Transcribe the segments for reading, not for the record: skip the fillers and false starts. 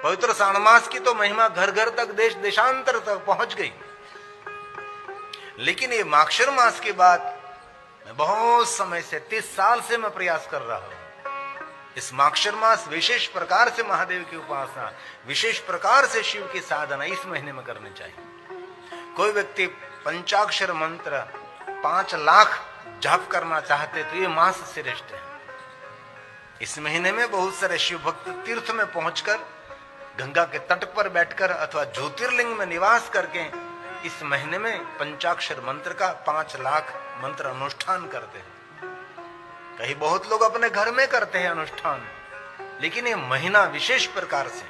पवित्र श्रावण मास की तो महिमा घर घर तक, देश देशांतर तक पहुंच गई। लेकिन ये माक्षर मास की बात मैं बहुत समय से 30 साल से मैं प्रयास कर रहा हूं। इस माक्षर मास विशेष प्रकार से महादेव की उपासना, विशेष प्रकार से शिव की साधना इस महीने में करनी चाहिए। कोई व्यक्ति पंचाक्षर मंत्र 5 लाख जाप करना चाहते तो ये मास श्रेष्ठ है। इस महीने में बहुत सारे शिव भक्त तीर्थ में पहुंचकर, गंगा के तट पर बैठकर अथवा ज्योतिर्लिंग में निवास करके इस महीने में पंचाक्षर मंत्र का 5 लाख मंत्र अनुष्ठान करते हैं। कहीं बहुत लोग अपने घर में करते हैं अनुष्ठान, लेकिन ये महीना विशेष प्रकार से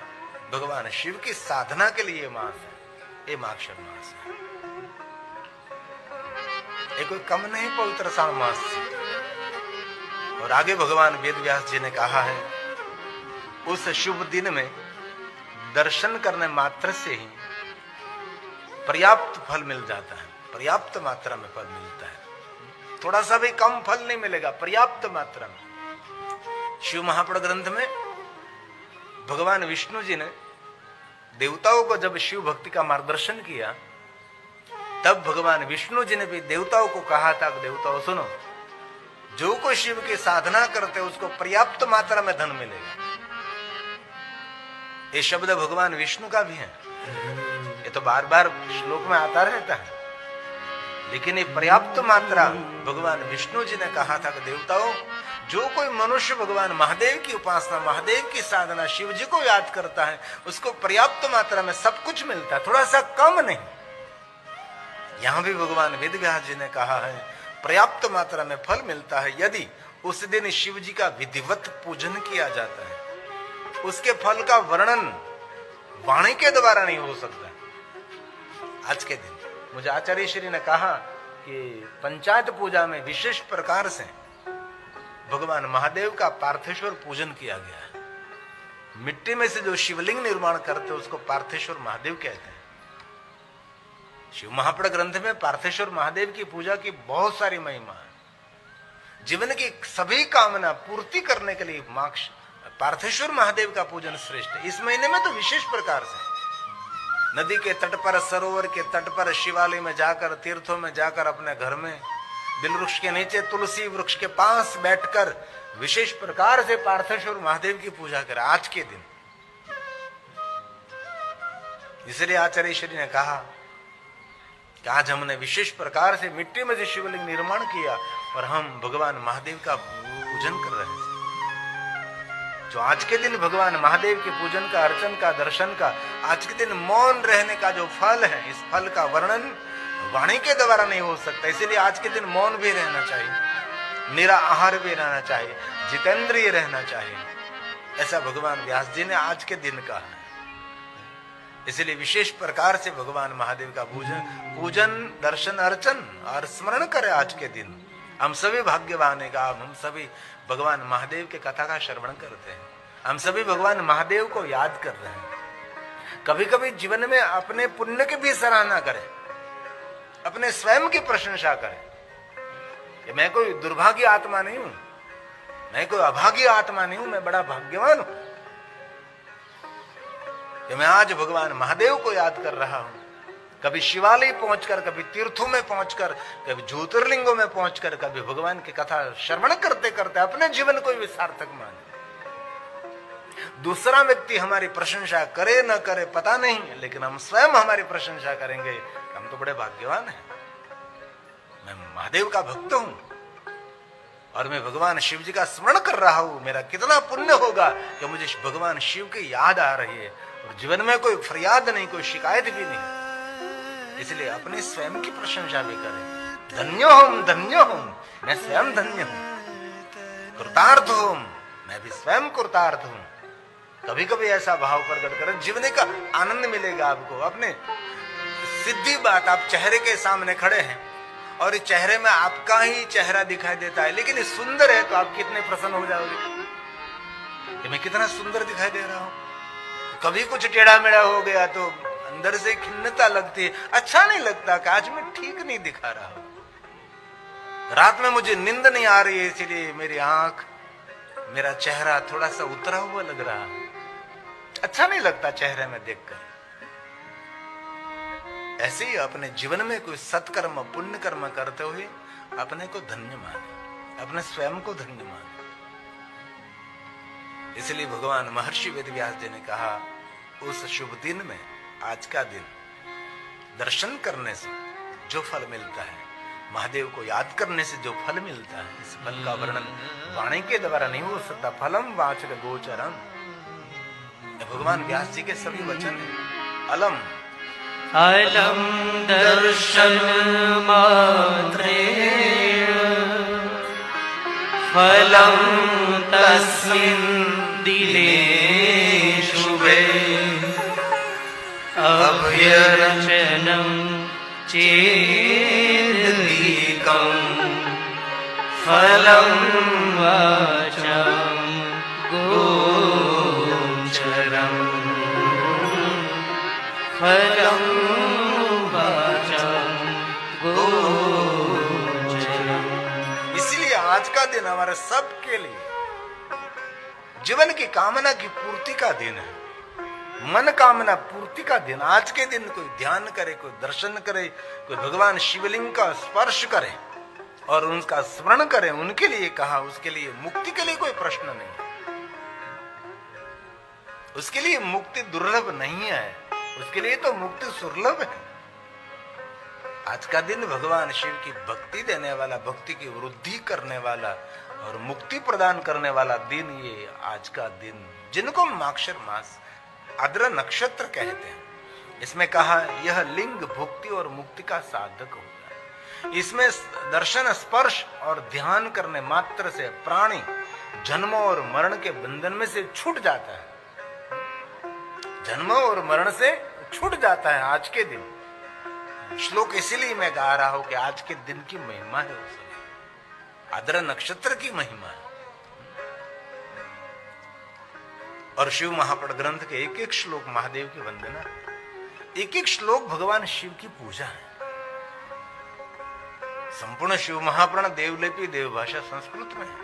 भगवान शिव की साधना के लिए मास है, ये माक्षर मास है। ये कोई कम नहीं पवित्र श्रावण मास से। और आगे भगवान वेद व्यास जी ने कहा है, उस शुभ दिन में दर्शन करने मात्र से ही पर्याप्त फल मिल जाता है, पर्याप्त मात्रा में फल मिलता है। थोड़ा सा भी कम फल नहीं मिलेगा, पर्याप्त मात्रा में। शिव महापुराण ग्रंथ में भगवान विष्णु जी ने देवताओं को जब शिव भक्ति का मार्गदर्शन किया, तब भगवान विष्णु जी ने भी देवताओं को कहा था कि देवताओं सुनो, जो कोई शिव की साधना करते उसको पर्याप्त मात्रा में धन मिलेगा। ये शब्द भगवान विष्णु का भी है, ये तो बार बार श्लोक में आता रहता है, लेकिन ये पर्याप्त मात्रा भगवान विष्णु जी ने कहा था कि देवताओं, जो कोई मनुष्य भगवान महादेव की उपासना, महादेव की साधना, शिव जी को याद करता है, उसको पर्याप्त मात्रा में सब कुछ मिलता है, थोड़ा सा कम नहीं। यहां भी भगवान वेद व्यास जी ने कहा है, पर्याप्त मात्रा में फल मिलता है यदि उस दिन शिव जी का विधिवत पूजन किया जाता है। उसके फल का वर्णन वाणी के द्वारा नहीं हो सकता। आज के दिन मुझे आचार्य श्री ने कहा कि पंचायत पूजा में विशेष प्रकार से भगवान महादेव का पार्थेश्वर पूजन किया गया है। मिट्टी में से जो शिवलिंग निर्माण करते उसको पार्थेश्वर महादेव कहते हैं। शिव महापुराण ग्रंथ में पार्थेश्वर महादेव की पूजा की बहुत सारी महिमा है। जीवन की सभी कामना पूर्ति करने के लिए पार्थेश्वर महादेव का पूजन श्रेष्ठ है। इस महीने में तो विशेष प्रकार से नदी के तट पर, सरोवर के तट पर, शिवालय में जाकर, तीर्थों में जाकर, अपने घर में बिल वृक्ष के नीचे, तुलसी वृक्ष के पास बैठकर विशेष प्रकार से पार्थेश्वर महादेव की पूजा करें आज के दिन। इसलिए आचार्य श्री ने कहा कि आज हमने विशेष प्रकार से मिट्टी में से शिवलिंग निर्माण किया और हम भगवान महादेव का पूजन कर रहे हैं। जो आज के दिन भगवान महादेव के पूजन का, अर्चन का, दर्शन का, आज के दिन मौन रहने का जो फल है, इस फल का वर्णन वाणी के द्वारा नहीं हो सकता। इसीलिए आज के दिन मौन भी रहना चाहिए, निराहार भी रहना चाहिए, जितेंद्रिय रहना चाहिए, ऐसा भगवान व्यास जी ने आज के दिन कहा है। इसलिए विशेष प्रकार से भगवान महादेव का पूजन, दर्शन, अर्चन और स्मरण करें आज के दिन। हम सभी भाग्यवान है, हम सभी भगवान महादेव के कथा का श्रवण करते हैं, हम सभी भगवान महादेव को याद कर रहे हैं। कभी कभी जीवन में अपने पुण्य की भी सराहना करें, अपने स्वयं की प्रशंसा करें कि मैं कोई दुर्भाग्य आत्मा नहीं हूं, मैं कोई अभागी आत्मा नहीं हूं, मैं बड़ा भाग्यवान हूं कि मैं आज भगवान महादेव को याद कर रहा हूं। कभी शिवालय पहुंचकर, कभी तीर्थों में पहुंचकर, कभी ज्योतिर्लिंगों में पहुंचकर, कभी भगवान की कथा श्रवण करते करते अपने जीवन को भी सार्थक माने। दूसरा व्यक्ति हमारी प्रशंसा करे न करे पता नहीं, लेकिन हम स्वयं हमारी प्रशंसा करेंगे, हम तो बड़े भाग्यवान हैं, मैं महादेव का भक्त हूं और मैं भगवान शिव जी का स्मरण कर रहा हूं। मेरा कितना पुण्य होगा कि मुझे भगवान शिव की याद आ रही है और जीवन में कोई फरियाद नहीं, कोई शिकायत भी नहीं। इसलिए अपने स्वयं की प्रशंसा भी करें। धन्य हूं, मैं स्वयं धन्य हूं, कृतार्थ हूं, मैं भी स्वयं कृतार्थ हूं। कभी कभी ऐसा भाव प्रकट करें, जीवन का आनंद मिलेगा आपको। अपने सीधी बात, आप चेहरे के सामने खड़े हैं और इस चेहरे में आपका ही चेहरा दिखाई देता है, लेकिन ये सुंदर है तो आप कितने प्रसन्न हो जाओगे कि मैं कितना सुंदर दिखाई दे रहा हूं। कभी कुछ टेढ़ा मेढ़ा हो गया तो अंदर से खिन्नता लगती है, अच्छा नहीं लगता कि आज मैं ठीक नहीं दिखा रहा हूं। रात में मुझे नींद नहीं आ रही है, इसीलिए मेरी आंख, मेरा चेहरा थोड़ा सा उतरा हुआ लग रहा है, अच्छा नहीं लगता चेहरे में देखकर। ऐसे ही अपने जीवन में कोई सत्कर्म पुण्य कर्म करते हुए अपने को धन्य माने, अपने स्वयं को धन्य माने। इसलिए भगवान महर्षि वेदव्यास जी ने कहा उस शुभ दिन में, आज का दिन दर्शन करने से जो फल मिलता है, महादेव को याद करने से जो फल मिलता है, इस फल का वर्णन वाणी के द्वारा नहीं हो सकता। फलम वाचक गोचरम, भगवान व्यास जी के सभी वचन हैं। अलम अलम दर्शन मात्रे फलम तस्मिन् दिले शुभे अभ्यर्चनं चेदधिकं फलं वाचं गोचरम् फलं वाचं गोचरम्। इसलिए आज का दिन हमारे सबके लिए जीवन की कामना की पूर्ति का दिन है, मन कामना पूर्ति का दिन। आज के दिन कोई ध्यान करे, कोई दर्शन करे, कोई भगवान शिवलिंग का स्पर्श करे और उनका स्मरण करे, उनके लिए कहा, उसके लिए मुक्ति के लिए कोई प्रश्न नहीं, उसके लिए मुक्ति दुर्लभ नहीं है, उसके लिए तो मुक्ति सुलभ है। आज का दिन भगवान शिव की भक्ति देने वाला, भक्ति की वृद्धि करने वाला और मुक्ति प्रदान करने वाला दिन, ये आज का दिन, जिनको माक्षर मास आद्र नक्षत्र कहते हैं। इसमें कहा यह लिंग भुक्ति और मुक्ति का साधक होता है। इसमें दर्शन, स्पर्श और ध्यान करने मात्र से प्राणी जन्म और मरण के बंधन में से छूट जाता है, जन्म और मरण से छूट जाता है आज के दिन। श्लोक इसीलिए मैं गा रहा हूं कि आज के दिन की महिमा है, उस आद्र नक्षत्र की महिमा है। और शिव महापड़ ग्रंथ के एक एक श्लोक महादेव की वंदना, एक एक श्लोक भगवान शिव की पूजा है। संपूर्ण शिव महापुराण देवलिपि देवभाषा संस्कृत में है।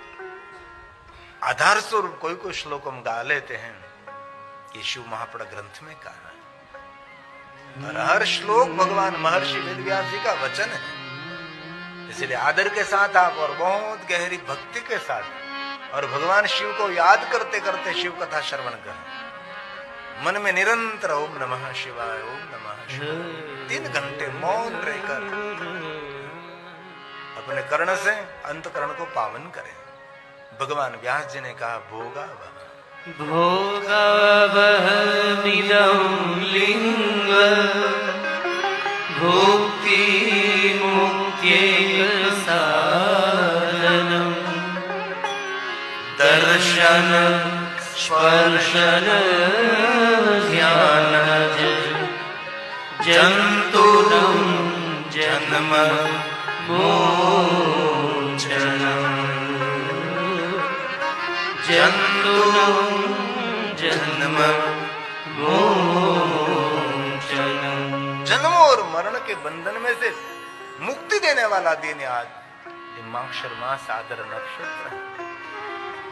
आधार स्वरूप कोई कोई श्लोक हम गा लेते हैं, ये शिव महापड़ ग्रंथ में कहा है। और हर श्लोक भगवान महर्षि वेदव्यास जी का वचन है। इसलिए आदर के साथ आप और बहुत गहरी भक्ति के साथ और भगवान शिव को याद करते करते शिव कथा श्रवण करें। मन में निरंतर ओम नमः शिवाय, ओम नमः शिवाय 3 घंटे मौन रहकर अपने कर्ण से अंतकरण को पावन करें। भगवान व्यास जी ने कहा भोगावह भोगावहमिदं लिंग भुक्ति मुक्त्यैकसाधनम् दर्शन स्पर्शन ध्यानज जन्तूनां जन्म मोचनम् जन्तूनां जन्म मोचनम्। जन्म और मरण के बंधन में से मुक्ति देने वाला दिन आज ये माक्षर मास आदर नक्षत्र है।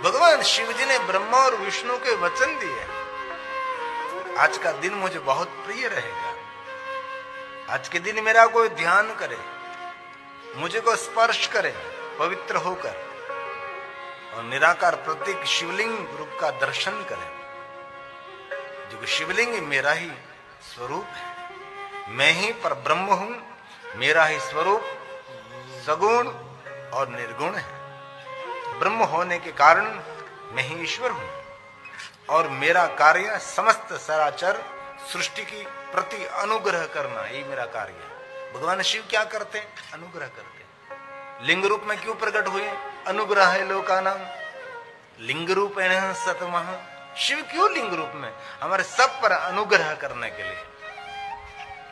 भगवान शिव जी ने ब्रह्मा और विष्णु के वचन दिए, आज का दिन मुझे बहुत प्रिय रहेगा। आज के दिन मेरा कोई ध्यान करे, मुझे को स्पर्श करे पवित्र होकर और निराकार प्रतीक शिवलिंग रूप का दर्शन करे। जो शिवलिंग मेरा ही स्वरूप है, मैं ही पर ब्रह्म हूं, मेरा ही स्वरूप सगुण और निर्गुण है। ब्रह्म होने के कारण मैं ही ईश्वर हूं और मेरा कार्य समस्त सराचर सृष्टि की प्रति अनुग्रह करना, यही मेरा कार्य है। भगवान शिव क्या करते? अनुग्रह करते। लिंग रूप में क्यों प्रकट हुए? अनुग्रह है लोकानां लिंग रूपेण सतमः। शिव क्यों लिंग रूप में? हमारे सब पर अनुग्रह करने के लिए।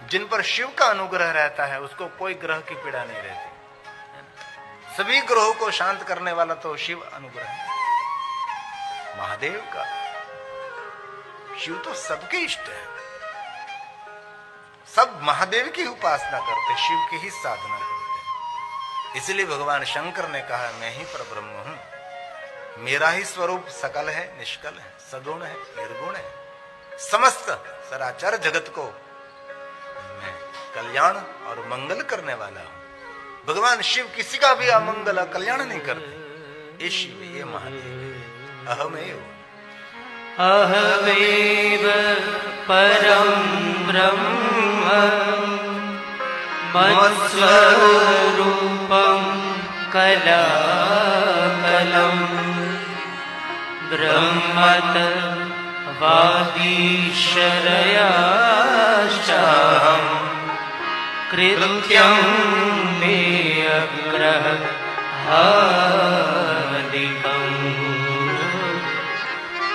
जिन पर शिव का अनुग्रह रहता है उसको कोई ग्रह की पीड़ा नहीं रहती। सभी ग्रहों को शांत करने वाला तो शिव अनुग्रह है, महादेव का। शिव तो सबके इष्ट है, सब महादेव की उपासना करते, शिव की ही साधना करते। इसलिए भगवान शंकर ने कहा मैं ही परब्रह्म हूं, मेरा ही स्वरूप सकल है, निष्कल है, सगुण है, निर्गुण है। समस्त सराचर जगत को मैं कल्याण और मंगल करने वाला हूं। भगवान शिव किसी का भी अमंगल कल्याण नहीं करते। ये शिव, ये महादेव, अहमेव अहमेव परम ब्रह्म मत्स्वरूपं कलाकलं ब्रह्मत वागीश्वरयाश्चाहं कृत्यं मे अग्रहादिकम्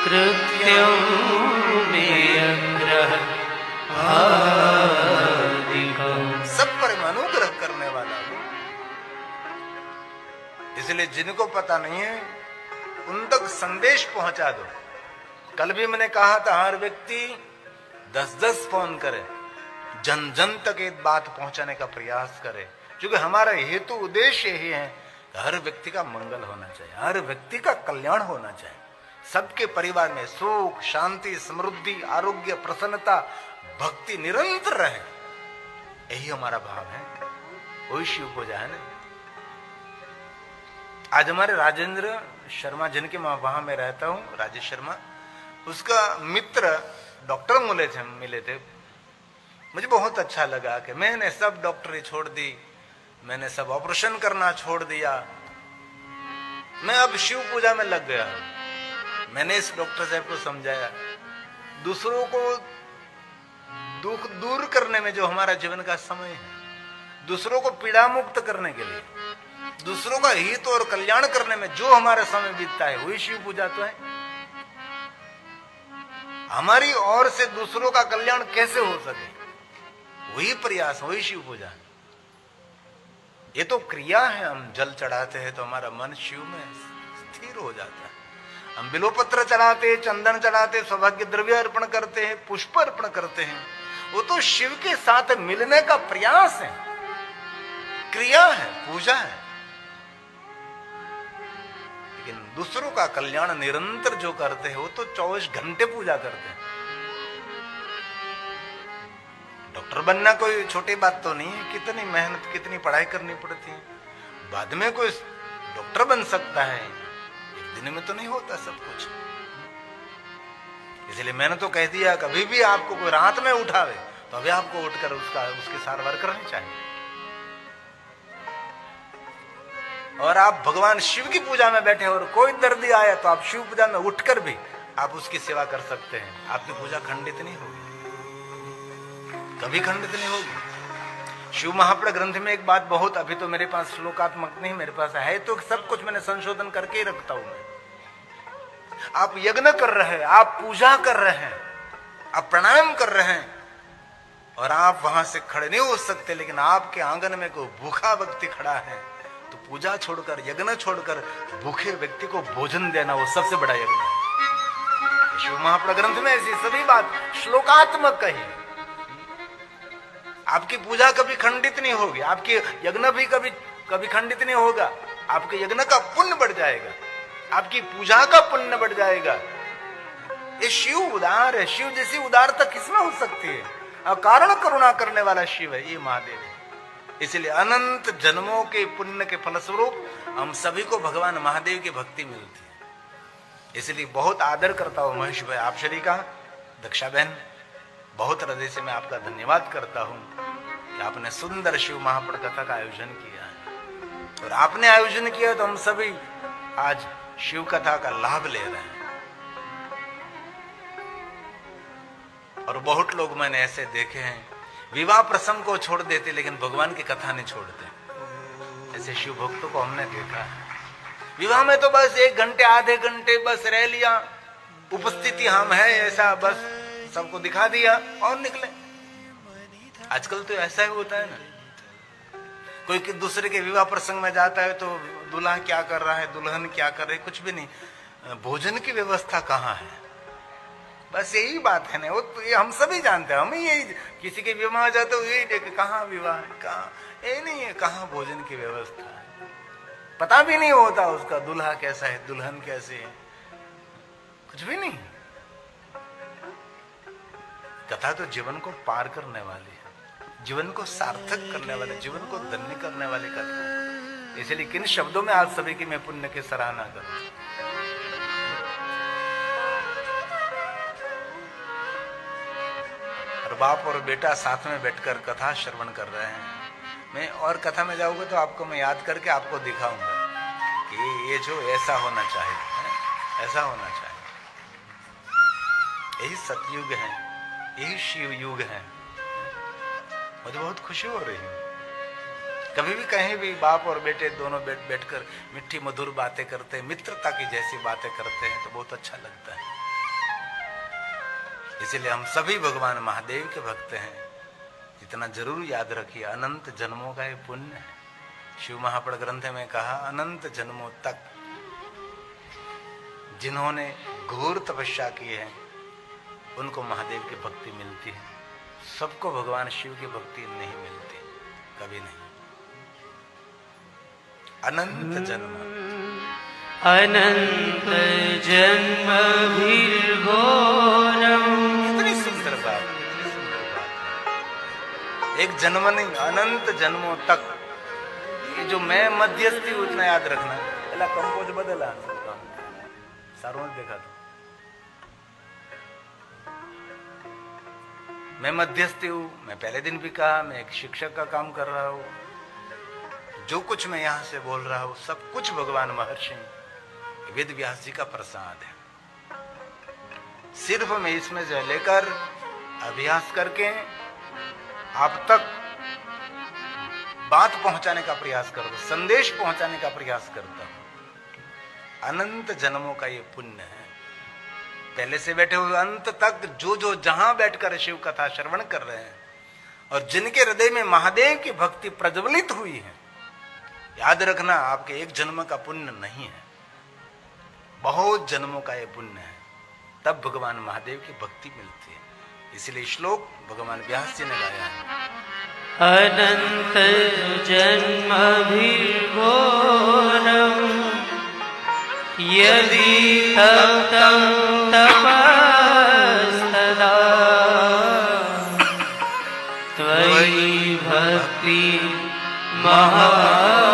कृत्यं मे अग्रहादिकम्। सब पर अनुग्रह करने वाला हूं। इसलिए जिनको पता नहीं है उन तक संदेश पहुंचा दो। कल भी मैंने कहा था हर व्यक्ति 10-10 फोन करे, जन जन तक एक बात पहुंचाने का प्रयास करे, क्योंकि हमारा हेतु उद्देश्य यही है कि हर व्यक्ति का मंगल होना चाहिए, हर व्यक्ति का कल्याण होना चाहिए, सबके परिवार में सुख शांति समृद्धि आरोग्य प्रसन्नता भक्ति निरंतर रहे। यही हमारा भाव है, वही शिव पूजा है ना। आज हमारे राजेंद्र शर्मा जिनके मैं वहां में रहता हूं, राजेश शर्मा, उसका मित्र डॉक्टर मिले थे। मुझे बहुत अच्छा लगा कि मैंने सब डॉक्टरी छोड़ दी, मैंने सब ऑपरेशन करना छोड़ दिया, मैं अब शिव पूजा में लग गया। मैंने इस डॉक्टर साहब को समझाया, दूसरों को दुख दूर करने में जो हमारा जीवन का समय है, दूसरों को पीड़ा मुक्त करने के लिए, दूसरों का हित और कल्याण करने में जो हमारा समय बीतता है वही शिव पूजा तो है। हमारी ओर से दूसरों का कल्याण कैसे हो सके, वही प्रयास, वही शिव पूजा है। ये तो क्रिया है। हम जल चढ़ाते हैं तो हमारा मन शिव में स्थिर हो जाता है। हम बिलोपत्र चढ़ाते, चंदन चढ़ाते, सौभाग्य द्रव्य अर्पण करते हैं, पुष्प अर्पण करते हैं, वो तो शिव के साथ मिलने का प्रयास है, क्रिया है, पूजा है। लेकिन दूसरों का कल्याण निरंतर जो करते हैं वो तो 24 घंटे पूजा करते हैं। डॉक्टर बनना कोई छोटी बात तो नहीं है, कितनी मेहनत कितनी पढ़ाई करनी पड़ती है। बाद में कोई डॉक्टर बन सकता है, एक दिन में तो नहीं होता सब कुछ। इसलिए मैंने तो कह दिया, कभी भी आपको कोई रात में उठावे तो अभी आपको उठकर उसकी सारवार करनी चाहिए। और आप भगवान शिव की पूजा में बैठे और कोई दर्दी आया तो आप शिव पूजा में उठकर भी आप उसकी सेवा कर सकते हैं। आपकी पूजा खंडित नहीं होगी, कभी खंडित नहीं होगी। शिव महापुराण ग्रंथ में एक बात बहुत, अभी तो मेरे पास श्लोकात्मक नहीं, मेरे पास है तो सब कुछ मैंने संशोधन करके ही रखता हूं मैं। आप यज्ञ कर रहे हैं, आप पूजा कर रहे हैं, आप प्रणाम कर रहे हैं और आप वहां से खड़े नहीं हो सकते, लेकिन आपके आंगन में कोई भूखा व्यक्ति खड़ा है तो पूजा छोड़कर यज्ञ छोड़कर भूखे व्यक्ति को भोजन देना वो सबसे बड़ा यज्ञ है। शिव महापुराण ग्रंथ में ऐसी सभी बात श्लोकात्मक कही। आपकी पूजा कभी खंडित नहीं होगी, आपकी यज्ञ भी कभी खंडित नहीं होगा। आपके यज्ञ का पुण्य बढ़ जाएगा, आपकी पूजा का पुण्य बढ़ जाएगा। ये शिव उदार है। शिव जैसी उदारता किसमें हो सकती है? अकारण करुणा करने वाला शिव है, ये महादेव है। इसलिए अनंत जन्मों के पुण्य के फलस्वरूप हम सभी को भगवान महादेव की भक्ति मिलती है। इसलिए बहुत आदर करता हूं महेश भाई आप श्री का, दक्षा बहन, बहुत हृदय से मैं आपका धन्यवाद करता हूं कि आपने सुंदर शिव महापुराण कथा का आयोजन किया है। और आपने आयोजन किया तो हम सभी आज शिव कथा का लाभ ले रहे हैं। और बहुत लोग मैंने ऐसे देखे हैं, विवाह प्रसंग को छोड़ देते लेकिन भगवान की कथा नहीं छोड़ते। ऐसे शिव भक्तों को हमने देखा है। विवाह में तो बस 1 घंटे आधे घंटे बस रह लिया, उपस्थिति हम है ऐसा बस सबको दिखा दिया और निकले। आजकल तो ऐसा ही होता है ना, कोई दूसरे के विवाह प्रसंग में जाता है तो दूल्हा क्या कर रहा है, दुल्हन क्या कर रही है, कुछ भी नहीं। भोजन की व्यवस्था कहाँ है, बस यही बात है ना। वो तो ये हम सभी जानते हैं। हम यही किसी के विवाह जाते हो यही देखे कहाँ विवाह है, कहाँ, ये नहीं है कहाँ भोजन की व्यवस्था है। पता भी नहीं होता उसका दूल्हा कैसा है, दुल्हन कैसे है, कुछ भी नहीं। कथा तो जीवन को पार करने वाली है, जीवन को सार्थक करने वाले, जीवन को धन्य करने वाली कथा। इसलिए किन शब्दों में आज सभी की मैं पुण्य की सराहना करूं। और बाप और बेटा साथ में बैठकर कथा श्रवण कर रहे हैं। मैं और कथा में जाऊंगा तो आपको मैं याद करके आपको दिखाऊंगा कि ये जो ऐसा होना चाहिए, ऐसा होना चाहिए। यही सतयुग है, यही शिव युग है। मुझे बहुत खुशी हो रही है। कभी भी कहीं भी बाप और बेटे दोनों बैठकर मिट्टी मधुर बातें करते हैं, मित्रता की जैसी बातें करते हैं तो बहुत अच्छा लगता है। इसीलिए हम सभी भगवान महादेव के भक्त हैं। इतना जरूर याद रखिए, अनंत जन्मों का ये पुण्य है। शिव महापुराण ग्रंथ में कहा, अनंत जन्मों तक जिन्होंने घोर तपस्या की है उनको महादेव की भक्ति मिलती है। सबको भगवान शिव की भक्ति नहीं मिलती, कभी नहीं। अनंत जन्म, अनंत जन्म घोरम। कितनी सुंदर बात, कितनी सुंदर बात। एक जन्म नहीं, अनंत जन्मों तक। ये जो मैं मध्यस्थी उतना याद रखना। एला कंपोज बदला सारों ने देखा था। मैं मध्यस्थी हूं, मैं पहले दिन भी कहा, मैं एक शिक्षक का काम कर रहा हूं। जो कुछ मैं यहां से बोल रहा हूं सब कुछ भगवान महर्षि वेद व्यास जी का प्रसाद है। सिर्फ मैं इसमें से लेकर अभ्यास करके आप तक बात पहुंचाने का प्रयास करता हूं, संदेश पहुंचाने का प्रयास करता हूं। अनंत जन्मों का ये पुण्य है। पहले से बैठे हुए अंत तक जो जहां बैठकर शिव कथा श्रवण कर रहे हैं और जिनके हृदय में महादेव की भक्ति प्रज्वलित हुई है, याद रखना आपके एक जन्म का पुण्य नहीं है, बहुत जन्मों का ये पुण्य है। तब भगवान महादेव की भक्ति मिलती है। इसलिए श्लोक भगवान व्यास जी ने गाया है, अनंत जन्म घोरम यदि तप्तं तपस्तदा त्वयि भक्ति महादेव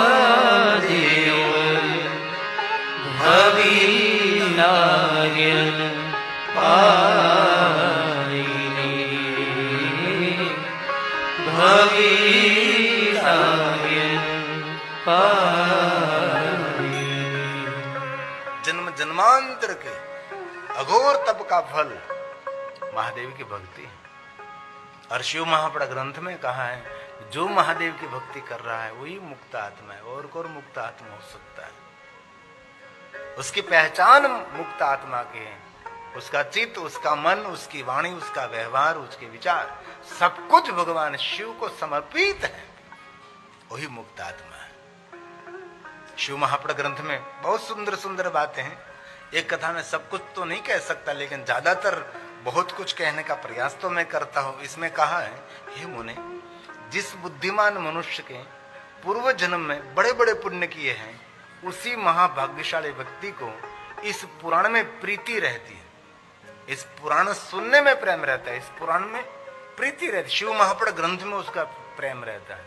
भविनार्यन पायिने भविनार्यन पायिने। जन्म जन्मांतर के अघोर तप का फल महादेव की भक्ति है। और शिव महापुराण ग्रंथ में कहा है, जो महादेव की भक्ति कर रहा है वही मुक्त आत्मा है, और कौन मुक्त आत्मा हो सकता है। उसकी पहचान मुक्त आत्मा की है। उसका चित्त, उसका मन, उसकी वाणी, उसका व्यवहार, उसके विचार सब कुछ भगवान शिव को समर्पित है, वही मुक्त आत्मा है। शिव महापुराण ग्रंथ में बहुत सुंदर सुंदर बातें हैं। एक कथा में सब कुछ तो नहीं कह सकता, लेकिन ज्यादातर बहुत कुछ कहने का प्रयास तो मैं करता हूं। इसमें कहा है, हे मुने, जिस बुद्धिमान मनुष्य के पूर्व जन्म में बड़े बड़े पुण्य किए हैं, उसी महाभाग्यशाली व्यक्ति को इस पुराण में प्रीति रहती है, इस पुराण सुनने में प्रेम रहता है, इस पुराण में प्रीति रहती है। शिव महापुराण ग्रंथ में उसका प्रेम रहता है।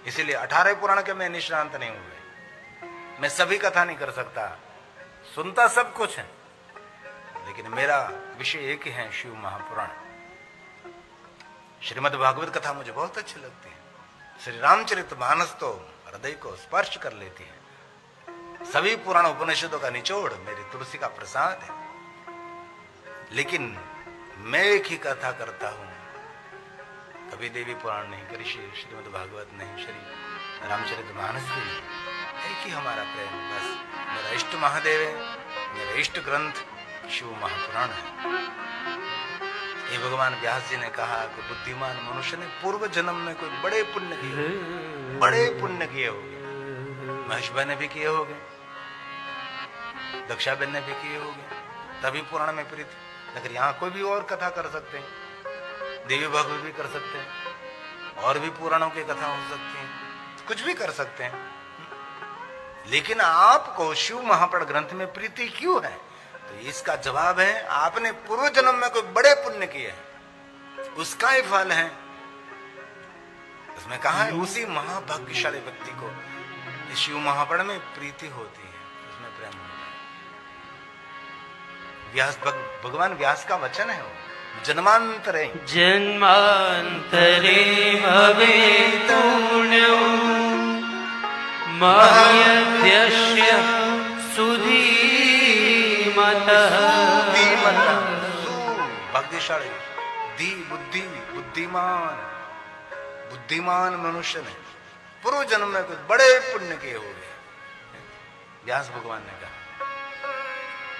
इसीलिए 18 पुराण के मैं निष्णांत नहीं हुए, मैं सभी कथा नहीं कर सकता, सुनता सब कुछ है, लेकिन मेरा विषय एक ही है, शिव महापुराण। श्रीमद् भागवत कथा मुझे बहुत अच्छी लगती है। श्री रामचरितमानस तो हृदय को स्पर्श कर लेती है। सभी पुराण उपनिषदों का निचोड़ मेरी तुलसी का प्रसाद है। लेकिन मैं एक ही कथा करता हूं, कभी देवी पुराण नहीं, कभी श्रीमद् भागवत नहीं, श्री रामचरितमानस भी नहीं। एक ही हमारा प्रेम, बस मेरा इष्ट महादेव है, मेरा इष्ट ग्रंथ शिव महापुराण है। ये भगवान व्यास जी ने कहा कि बुद्धिमान मनुष्य ने पूर्व जन्म में कोई बड़े पुण्य किए, बड़े पुण्य किए होंगे। महेश भाई ने भी किए होंगे, दक्षाबेन ने भी किए होंगे, तभी पुराण में प्रीति। लेकिन यहाँ कोई भी और कथा कर सकते हैं, देवी भागवत भी कर सकते हैं, और भी पुराणों की कथा हो सकती है, कुछ भी कर सकते हैं। लेकिन आपको शिव महापुराण ग्रंथ में प्रीति क्यों है? तो इसका जवाब है, आपने पूर्व जन्म में कोई बड़े पुण्य किए हैं, उसका ही फल है। उसमें कहा है उसी महाभाग्यशाली व्यक्ति को इस शिव महापुराण में प्रीति होती है, उसमें प्रेम होता है। व्यास भगवान व्यास का वचन है वो, जन्मांतरे जन्मांतरे भवेत् पुण्यं मह्यस्य सुधीमतः। भाग्यशाली, धी बुद्धि, बुद्धिमान मनुष्य ने पूर्व जन्म में कुछ बड़े पुण्य किए हो गए। व्यास भगवान ने कहा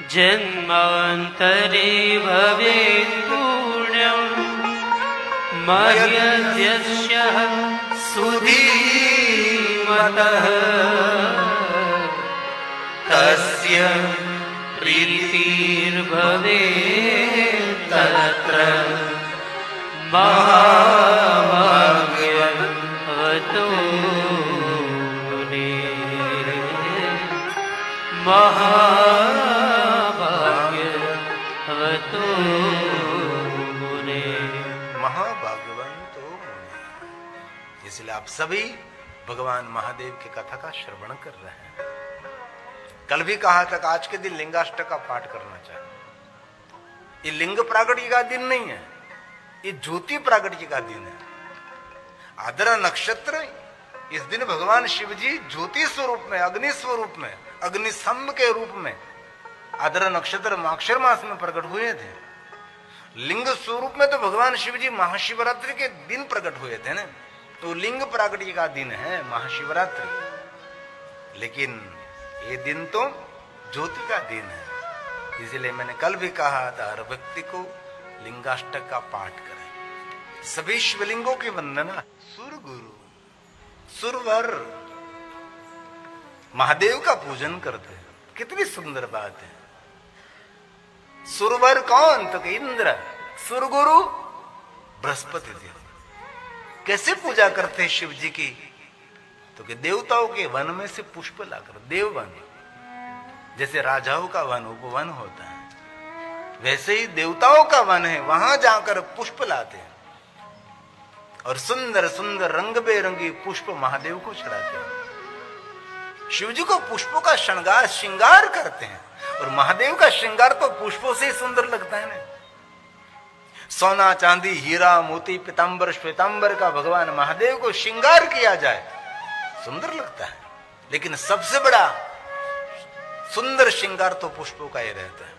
जन्मांतरे भवेत् पुण्यं मह्यस्य सुधीमतः तस्य प्रीतिर्भवेत् तत्र महाभाग्यवतो मुने। महाभाग्यवंतो मुने। इसलिए आप सभी भगवान महादेव की कथा का श्रवण कर रहे हैं। कल भी कहा था कि आज के दिन लिंगाष्टक का पाठ करना चाहिए। ये लिंग प्रागट्य का दिन नहीं है, ये ज्योति प्रागट्य का दिन है। आद्रा नक्षत्र, इस दिन भगवान शिव जी ज्योति स्वरूप में, अग्नि स्वरूप में, अग्निस्तंभ के रूप में आद्रा नक्षत्र माक्षर मास में प्रकट हुए थे। लिंग स्वरूप में तो भगवान शिव जी महाशिवरात्रि के दिन प्रकट हुए थे ना, तो लिंग प्रागट्य का दिन है महाशिवरात्रि। लेकिन ये दिन तो ज्योति का दिन है। इसलिए मैंने कल भी कहा था, हर व्यक्ति को लिंगाष्टक का पाठ करें। सभी शिवलिंगों की वंदना, सुर गुरु सुरवर महादेव का पूजन करते हैं। कितनी सुंदर बात है। सुरवर कौन? तो कि इंद्र। सुरगुरु बृहस्पति देव। कैसे पूजा करते हैं शिव जी की? तो कि देवताओं के वन में से पुष्प लाकर, देववन, जैसे राजाओं का वन उपवन होता है, वैसे ही देवताओं का वन है, वहां जाकर पुष्प लाते हैं और सुंदर सुंदर रंग बेरंगी पुष्प महादेव को चढ़ाते हैं। शिव जी को पुष्पों का श्रृंगार करते हैं, और महादेव का श्रृंगार तो पुष्पों से ही सुंदर लगता है ना। सोना चांदी हीरा मोती पीतांबर श्वेतांबर का भगवान महादेव को श्रृंगार किया जाए, सुंदर लगता है। लेकिन सबसे बड़ा सुंदर श्रृंगार तो पुष्पों का ही रहता है।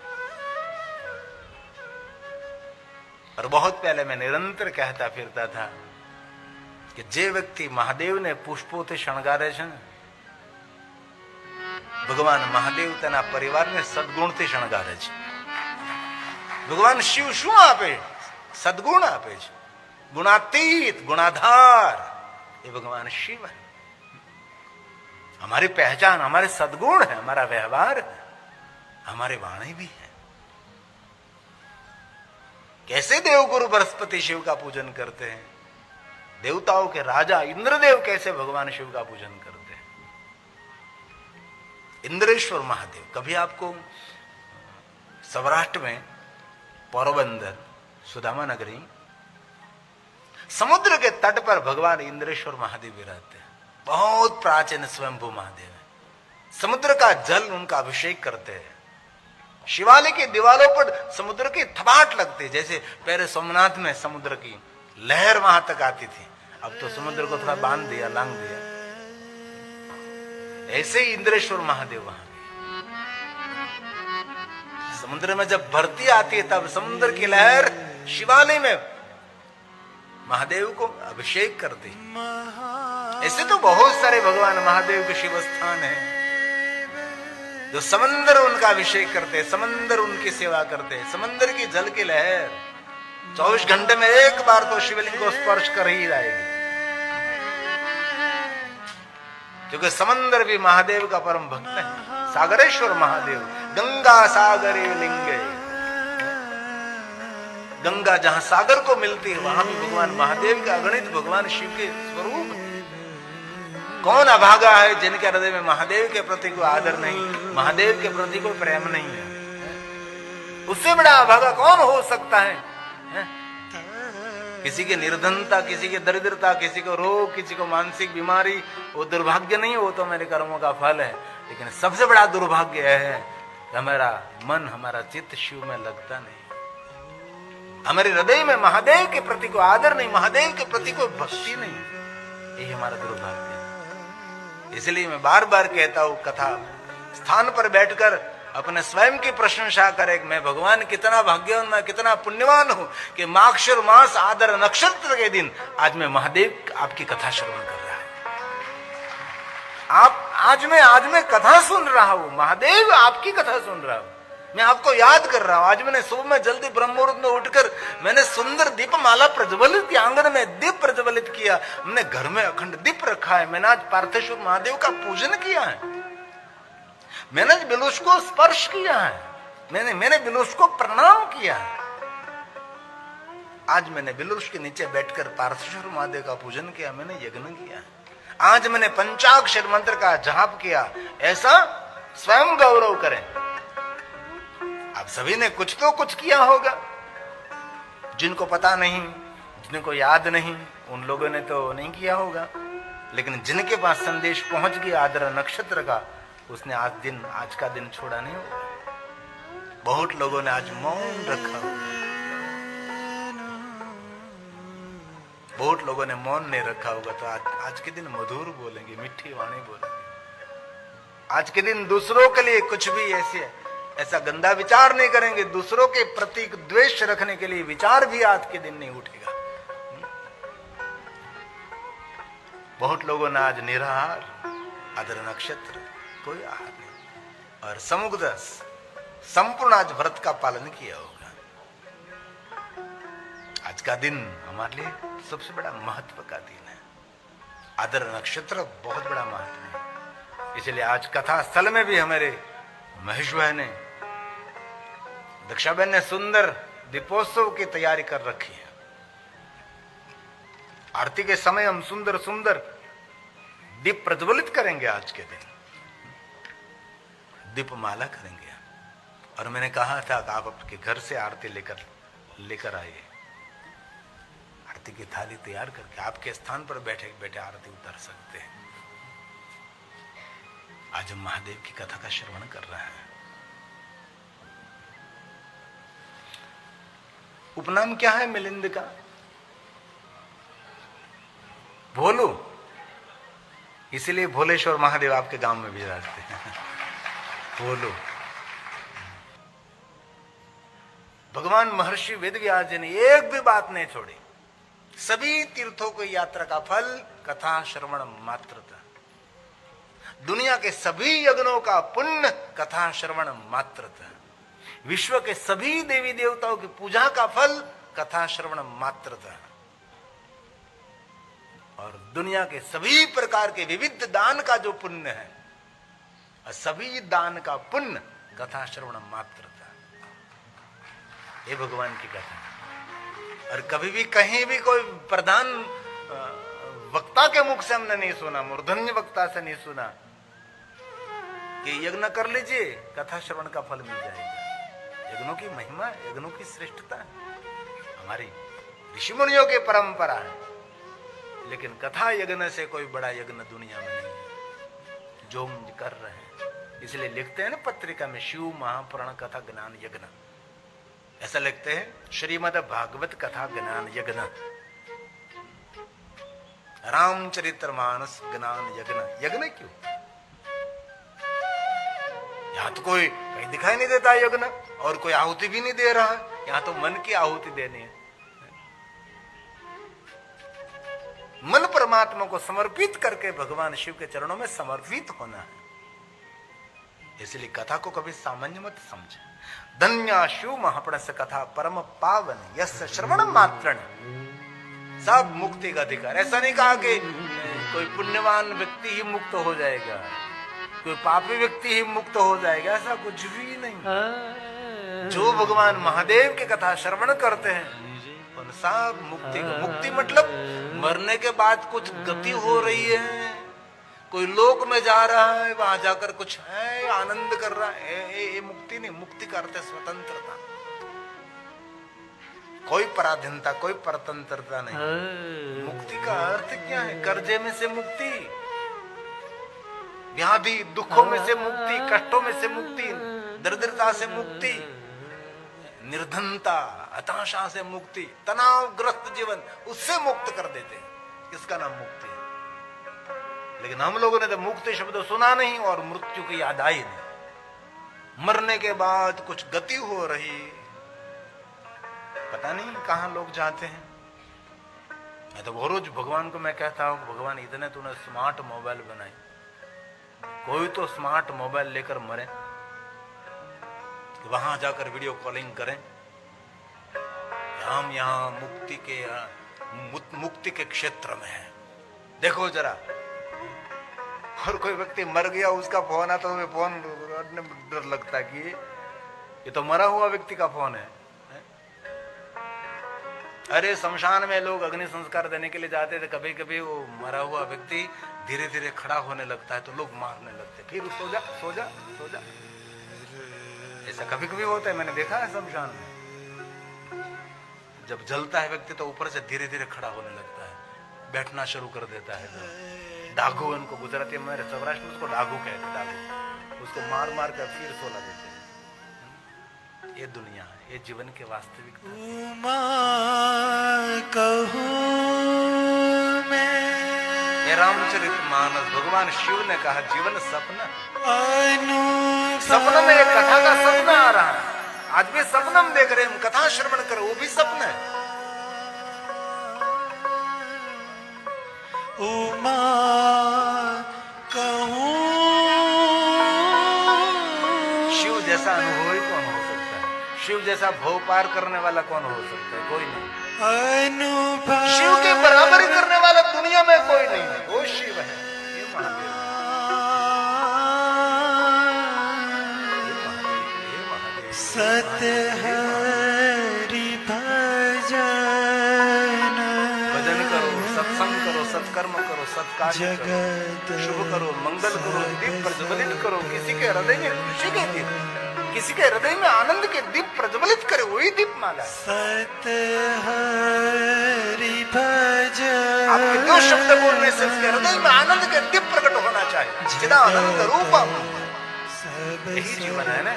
और बहुत पहले मैं निरंतर कहता फिरता था कि जे व्यक्ति महादेव ने पुष्पों से श्रृंगारे छे, भगवान महादेव तेना परिवार ने सद्गुण થી શણગારે છે। ભગવાન શિવ શું આપે? સદ્ગુણ આપે છે। गुणातीत गुणाधार ये भगवान शिव है। हमारी पहचान हमारे सद्गुण है, हमारा व्यवहार है, हमारे वाणी भी है। कैसे देवगुरु बृहस्पति शिव का पूजन करते हैं, देवताओं के राजा इंद्रदेव कैसे भगवान शिव का पूजन करते हैं। इंद्रेश्वर महादेव, कभी आपको सौराष्ट्र में पोरबंदर सुदामा नगरी समुद्र के तट पर भगवान इंद्रेश्वर महादेव विराजते हैं। बहुत प्राचीन स्वयंभू महादेव है। समुद्र का जल उनका अभिषेक करते हैं। शिवालय की दीवारों पर समुद्र की थपाट लगती, जैसे पहले सोमनाथ में समुद्र की लहर वहां तक आती थी, अब तो समुद्र को थोड़ा बांध दिया, लांग दिया। ऐसे ही इंद्रेश्वर महादेव वहां भी समुद्र में जब भरती आती है, तब समुद्र की लहर शिवालय में महादेव को अभिषेक करती। ऐसे तो बहुत सारे भगवान महादेव के शिव स्थान हैं, जो समंदर उनका अभिषेक करते हैं, समंदर उनकी सेवा करते हैं। समंदर की जल की लहर 24 घंटे में एक बार तो शिवलिंग को स्पर्श कर ही जाएगी, क्योंकि समंदर भी महादेव का परम भक्त है। सागरेश्वर महादेव, गंगा सागरे लिंगे, गंगा जहां सागर को मिलती है, वहां भी भगवान महादेव के अगणित भगवान शिव के स्वरूप। कौन अभागा है जिनके हृदय में महादेव के प्रति कोई आदर नहीं, महादेव के प्रति कोई प्रेम नहीं है। उससे बड़ा अभागा कौन हो सकता है? किसी की निर्धनता, किसी की दरिद्रता, किसी को रोग, किसी को मानसिक बीमारी, वो दुर्भाग्य नहीं, वो तो मेरे कर्मों का फल है। लेकिन सबसे बड़ा दुर्भाग्य है कि हमारा मन, हमारा चित्त शिव में लगता नहीं, हमारे हृदय में महादेव के प्रति को आदर नहीं, महादेव के प्रति को भक्ति नहीं। यही हमारा दुर्भाग्य है। इसलिए मैं बार बार कहता हूं, कथा स्थान पर बैठकर अपने स्वयं की प्रशंसा करे, मैं भगवान कितना भाग्यवान, मैं कितना पुण्यवान हूं कि माक्षर मास आदर नक्षत्र के दिन आज मैं महादेव आपकी कथा श्रवण कर रहा हूं। आज मैं कथा सुन रहा हूं, महादेव आपकी कथा सुन रहा हूं, मैं आपको याद कर रहा हूं। आज मैंने सुबह में जल्दी ब्रह्म मुहूर्त में उठकर मैंने सुंदर दीपमाला प्रज्वलित किया, आंगन में दीप प्रज्वलित किया, हमने घर में अखंड दीप रखा है, मैंने आज पार्थेश्वर महादेव का पूजन किया है, मैंने बिलुष को स्पर्श किया है, मैंने बिलुष को प्रणाम किया है। आज मैंने बिलुष के नीचे बैठकर पार्थेश्वर महादेव का पूजन किया, मैंने यज्ञ किया। आज मैंने पंचाक्षर मंत्र का जाप किया। ऐसा स्वयं गौरव करें। आप सभी ने कुछ तो कुछ किया होगा, जिनको पता नहीं, जिनको याद नहीं, उन लोगों ने तो नहीं किया होगा। लेकिन जिनके पास संदेश पहुंच गया आदर नक्षत्र का, उसने आज का दिन छोड़ा नहीं होगा। बहुत लोगों ने आज मौन रखा होगा, बहुत लोगों ने मौन नहीं रखा होगा। तो आज के दिन मधुर बोलेंगे, मीठी वाणी बोलेंगे। आज के दिन दूसरों के लिए कुछ भी ऐसा गंदा विचार नहीं करेंगे, दूसरों के प्रति द्वेष रखने के लिए विचार भी आज के दिन नहीं उठेगा। बहुत लोगों ने आज निराहार, आदर नक्षत्र, कोई आहार नहीं, और समुद्र संपूर्ण आज व्रत का पालन किया होगा। आज का दिन हमारे लिए सबसे बड़ा महत्व का दिन है। आदर नक्षत्र बहुत बड़ा महत्व है। इसलिए आज कथा स्थल में भी हमारे महेश भाई ने, दक्षाबेन ने सुंदर दीपोत्सव की तैयारी कर रखी है। आरती के समय हम सुंदर सुंदर दीप प्रज्वलित करेंगे। आज के दिन दीपमाला करेंगे। और मैंने कहा था कि आप आपके घर से आरती लेकर आइए, आरती की थाली तैयार करके आपके स्थान पर बैठे बैठे आरती उतार सकते हैं। आज हम महादेव की कथा का श्रवण कर रहे हैं। उपनाम क्या है मिलिंद का? भोलू। इसलिए भोलेश्वर महादेव आपके गांव में भी रहते हैं। भोलू। भगवान महर्षि वेदव्यास जी ने एक भी बात नहीं छोड़ी। सभी तीर्थों की यात्रा का फल कथा श्रवण मात्र था। दुनिया के सभी यज्ञों का पुण्य कथा श्रवण मात्र था। विश्व के सभी देवी देवताओं की पूजा का फल कथा श्रवण मात्र था। और दुनिया के सभी प्रकार के विविध दान का जो पुण्य है, सभी दान का पुण्य कथा श्रवण मात्र था। ये भगवान की कथा। और कभी भी कहीं भी कोई प्रधान वक्ता के मुख से हमने नहीं सुना, मूर्धन्य वक्ता से नहीं सुना कि यज्ञ कर लीजिए कथा श्रवण का फल मिल जाएगा। यज्ञों की महिमा, यज्ञों की श्रेष्ठता हमारी ऋषि मुनियों की परंपरा है। लेकिन कथा यज्ञ से कोई बड़ा यज्ञ दुनिया में नहीं है जो हम कर रहे हैं। इसलिए लिखते हैं ना पत्रिका में, शिव महापुराण कथा ज्ञान यज्ञ, ऐसा लिखते हैं। श्रीमद् भागवत कथा ज्ञान यज्ञ, रामचरित्र मानस ज्ञान यज्ञ। यज्ञ क्यों? यहां तो कोई कहीं दिखाई नहीं देता यज्ञ, और कोई आहुति भी नहीं दे रहा है। यहां तो मन की आहुति देनी है। मन परमात्मा को समर्पित करके भगवान शिव के चरणों में समर्पित होना है। इसलिए कथा को कभी सामान्य मत समझे। धन्या शिव महापुरुष कथा परम पावन यस्य श्रवण मात्रण। सब मुक्ति का अधिकार। ऐसा नहीं कहा कि कोई पुण्यवान व्यक्ति ही मुक्त हो जाएगा, कोई पापी व्यक्ति ही मुक्त हो जाएगा, ऐसा कुछ भी नहीं। जो भगवान महादेव की कथा श्रवण करते हैं उन सब मुक्ति। मुक्ति मतलब मरने के बाद कुछ गति हो रही है, कोई लोक में जा रहा है, वहां जाकर कुछ है, आनंद कर रहा है, ये मुक्ति नहीं। मुक्ति का अर्थ है स्वतंत्रता। कोई पराधीनता, कोई परतंत्रता नहीं। मुक्ति का अर्थ क्या है? कर्जे में से मुक्ति, व्याधि दुखों में से मुक्ति, कष्टों में से मुक्ति, दरिद्रता से मुक्ति, निर्धनता हताशा से मुक्ति, तनावग्रस्त जीवन उससे मुक्त कर देते हैं। इसका नाम मुक्ति है। लेकिन हम लोगों ने तो मुक्ति शब्द सुना नहीं और मृत्यु की याद आई नहीं। मरने के बाद कुछ गति हो रही, पता नहीं कहां लोग जाते हैं। मैं तो रोज भगवान को मैं कहता हूं, भगवान इतने तूने स्मार्ट मोबाइल बनाए, कोई तो स्मार्ट मोबाइल लेकर मरे, वहां जाकर वीडियो कॉलिंग करें। हम यहां मुक्ति के क्षेत्र में हैं, देखो जरा। और कोई व्यक्ति मर गया, उसका फोन आता तो फोन डर लगता कि ये तो मरा हुआ व्यक्ति का फोन है। अरे शमशान में लोग अग्नि संस्कार देने के लिए जाते थे, कभी कभी वो मरा हुआ व्यक्ति धीरे धीरे खड़ा होने लगता है तो लोग मारने लगते, फिर सो जा सो जा सो जा। ऐसा कभी कभी होता है, मैंने देखा है शमशान में। जब जलता है व्यक्ति तो ऊपर से धीरे धीरे खड़ा होने लगता है, बैठना शुरू कर देता है। डाघू, उनको गुजराती में सौराष्ट्र में उसको डाघू कहते, डाघू। उसको मार मार कर फिर सोला देते हैं। ये दुनिया है, ये जीवन के वास्तविकता। ये रामचरितमानस भगवान शिव ने कहा जीवन सपना, सपना में एक कथा का सपना आ रहा है। आज भी सपना में देख रहे हैं, कथा श्रवण करो, वो भी सपना है। उमा कहूं, शिव जैसा अनुभवी कौन हो सकता है? शिव जैसा भव पार करने वाला कौन हो सकता है? कोई नहीं। शिव के बराबरी करने वाला दुनिया में कोई नहीं है, वो शिव है। ये महादेव, ये महादेव। सत्य हरि भजन करो, सत्संग करो, सत्कर्म करो, सत्कार्य करो, शुभ करो, मंगल करो, दीप प्रज्वलित करो। किसी के हृदय में खुशी के दीप, किसी के हृदय में आनंद के दीप प्रज्वलित करे, वही दीप माला है। सत्य हरि भजन। आपके दो शब्द बोलने से उसके हृदय में आनंद के दीप प्रकट होना चाहिए। चिदानंद रूपम, यही जीवन है ना।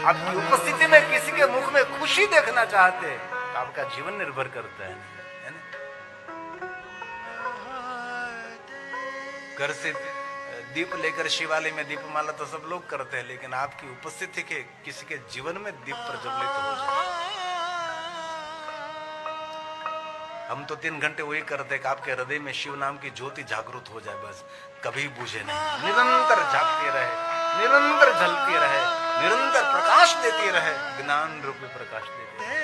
आपकी उपस्थिति में किसी के मुख में खुशी देखना चाहते हैं तो आपका जीवन निर्भर करता है ना। घर से दीप लेकर शिवालय में दीपमाला तो सब लोग करते हैं, लेकिन आपकी उपस्थिति के किसी के जीवन में दीप प्रज्वलित हो जाए। हम तो 3 घंटे वही करते कि आपके हृदय में शिव नाम की ज्योति जागृत हो जाए, बस कभी बुझे नहीं, निरंतर जागती रहे, निरंतर जलती रहे, निरंतर प्रकाश देती रहे, ज्ञान रूपी प्रकाश देती रहे।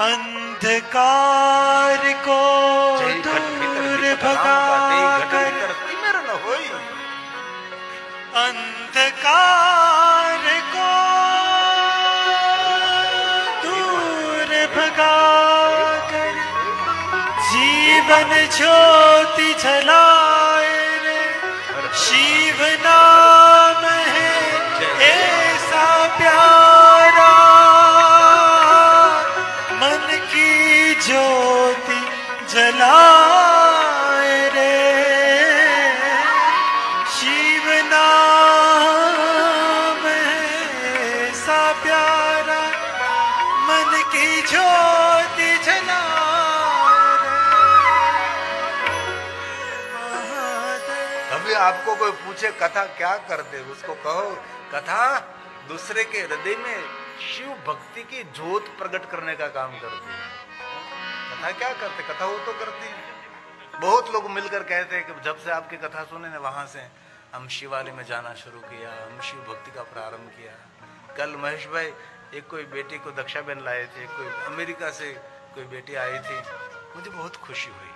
अंधकार को दूर भगाकर, अंधकार को दूर भगाकर जीवन ज्योति जलाए रे। शिव नाम है ऐसा प्यारा, मन की ज्योति जलाए रे। शिव नाम है ऐसा प्यारा, मन की ज्योति जलाए रे। अभी आपको कोई पूछे कथा क्या करते, उसको कहो कथा दूसरे के हृदय में शिव भक्ति की ज्योत प्रकट करने का काम करती है। कथा क्या करते? कथा वो तो करती है। बहुत लोग मिलकर कहते हैं कि जब से आपकी कथा सुने ना, वहां से हम शिवालय में जाना शुरू किया, हम शिव भक्ति का प्रारंभ किया। कल महेश भाई एक कोई बेटी को दक्षाबेन लाए थे, कोई अमेरिका से कोई बेटी आई थी, मुझे बहुत खुशी हुई।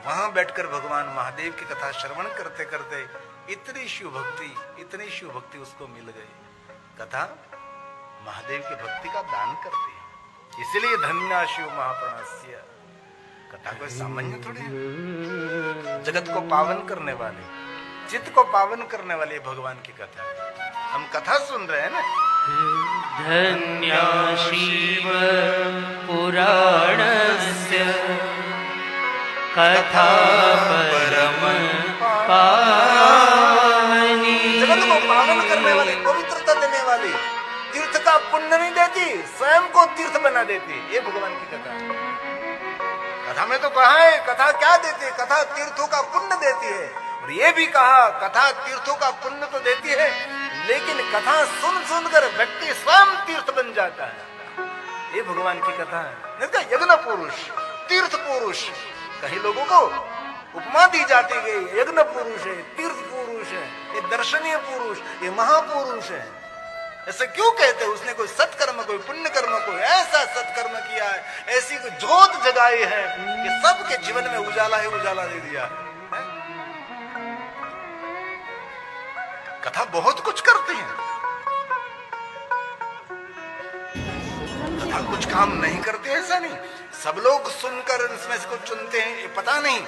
वहां बैठकर भगवान महादेव की कथा श्रवण करते करते इतनी शिव भक्ति उसको मिल गई। कथा महादेव की भक्ति का दान करती है, इसलिए धन्य शिव महाप्राणस्य। कथा कोई सामान्य थोड़ी है, जगत को पावन करने वाली, चित्त को पावन करने वाली भगवान की कथा। हम कथा सुन रहे हैं ना, धन्या शिव पुराणस्य कथा परम पावनी। जगत को पावन करने वाली, पवित्रता देने वाली, तीर्थ का पुण्य नहीं देती, स्वयं को तीर्थ बना देती। ये भगवान की कथा है। कथा में तो कहा है कथा क्या देती है? कथा तीर्थों का पुण्य देती है। और ये भी कहा कथा तीर्थों का पुण्य तो देती है, लेकिन कथा सुन सुनकर व्यक्ति स्वयं तीर्थ बन जाता है। ये भगवान की कथा है। नहीं तो यज्ञ पुरुष, तीर्थ पुरुष, कई लोगों को उपमा दी जाती गई, यज्ञ पुरुष है, तीर्थ पुरुष है, ये दर्शनीय पुरुष, ये महापुरुष है। ऐसे क्यों कहते हैं? उसने कोई सत्कर्म, कोई पुण्य कर्म, कोई ऐसा सत्कर्म किया है, ऐसी कोई ज्योत जगाई है कि सबके जीवन में उजाला ही उजाला दे दिया है। कथा बहुत कुछ करती है। कथा कुछ काम नहीं करते ऐसा नहीं, सब लोग सुनकर इसमें से कुछ चुनते हैं, ये पता नहीं।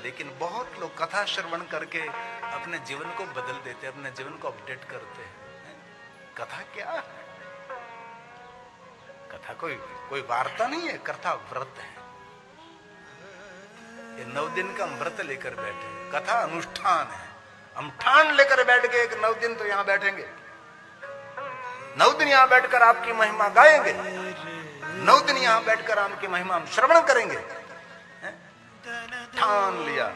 लेकिन बहुत लोग कथा श्रवण करके अपने जीवन को बदल देते हैं, अपने जीवन को अपडेट करते हैं। कथा क्या है? कथा कोई वार्ता नहीं है, कथा व्रत है। ये 9 दिन का हम व्रत लेकर बैठे, कथा अनुष्ठान है। हम ठान लेकर बैठ गए एक 9 दिन तो यहां बैठेंगे, 9 दिन यहां बैठकर आपकी महिमा गाएंगे, 9 दिन यहां बैठकर आपकी महिमा हम श्रवण करेंगे। ठान लिया,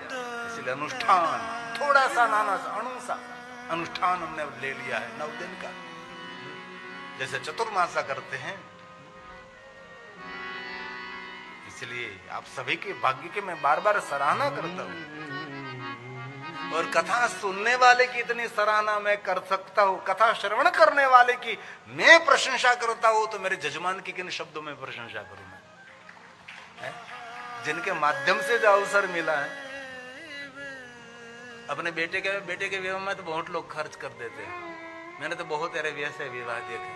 इसलिए अनुष्ठान, थोड़ा सा नाना सा अणु सा अनुष्ठान हमने ले लिया है 9 दिन का। जैसे चतुर्मासा करते हैं, इसलिए आप सभी के भाग्य की मैं बार बार सराहना करता हूं। और कथा सुनने वाले की इतनी सराहना मैं कर सकता हूं, कथा श्रवण करने वाले की मैं प्रशंसा करता हूं, तो मेरे जजमान की किन शब्दों में प्रशंसा करूं मैं? जिनके माध्यम से जो अवसर मिला है, अपने बेटे के विवाह में तो बहुत लोग खर्च कर देते हैं। मैंने तो बहुत ऐसे वैसे विवाह देखे,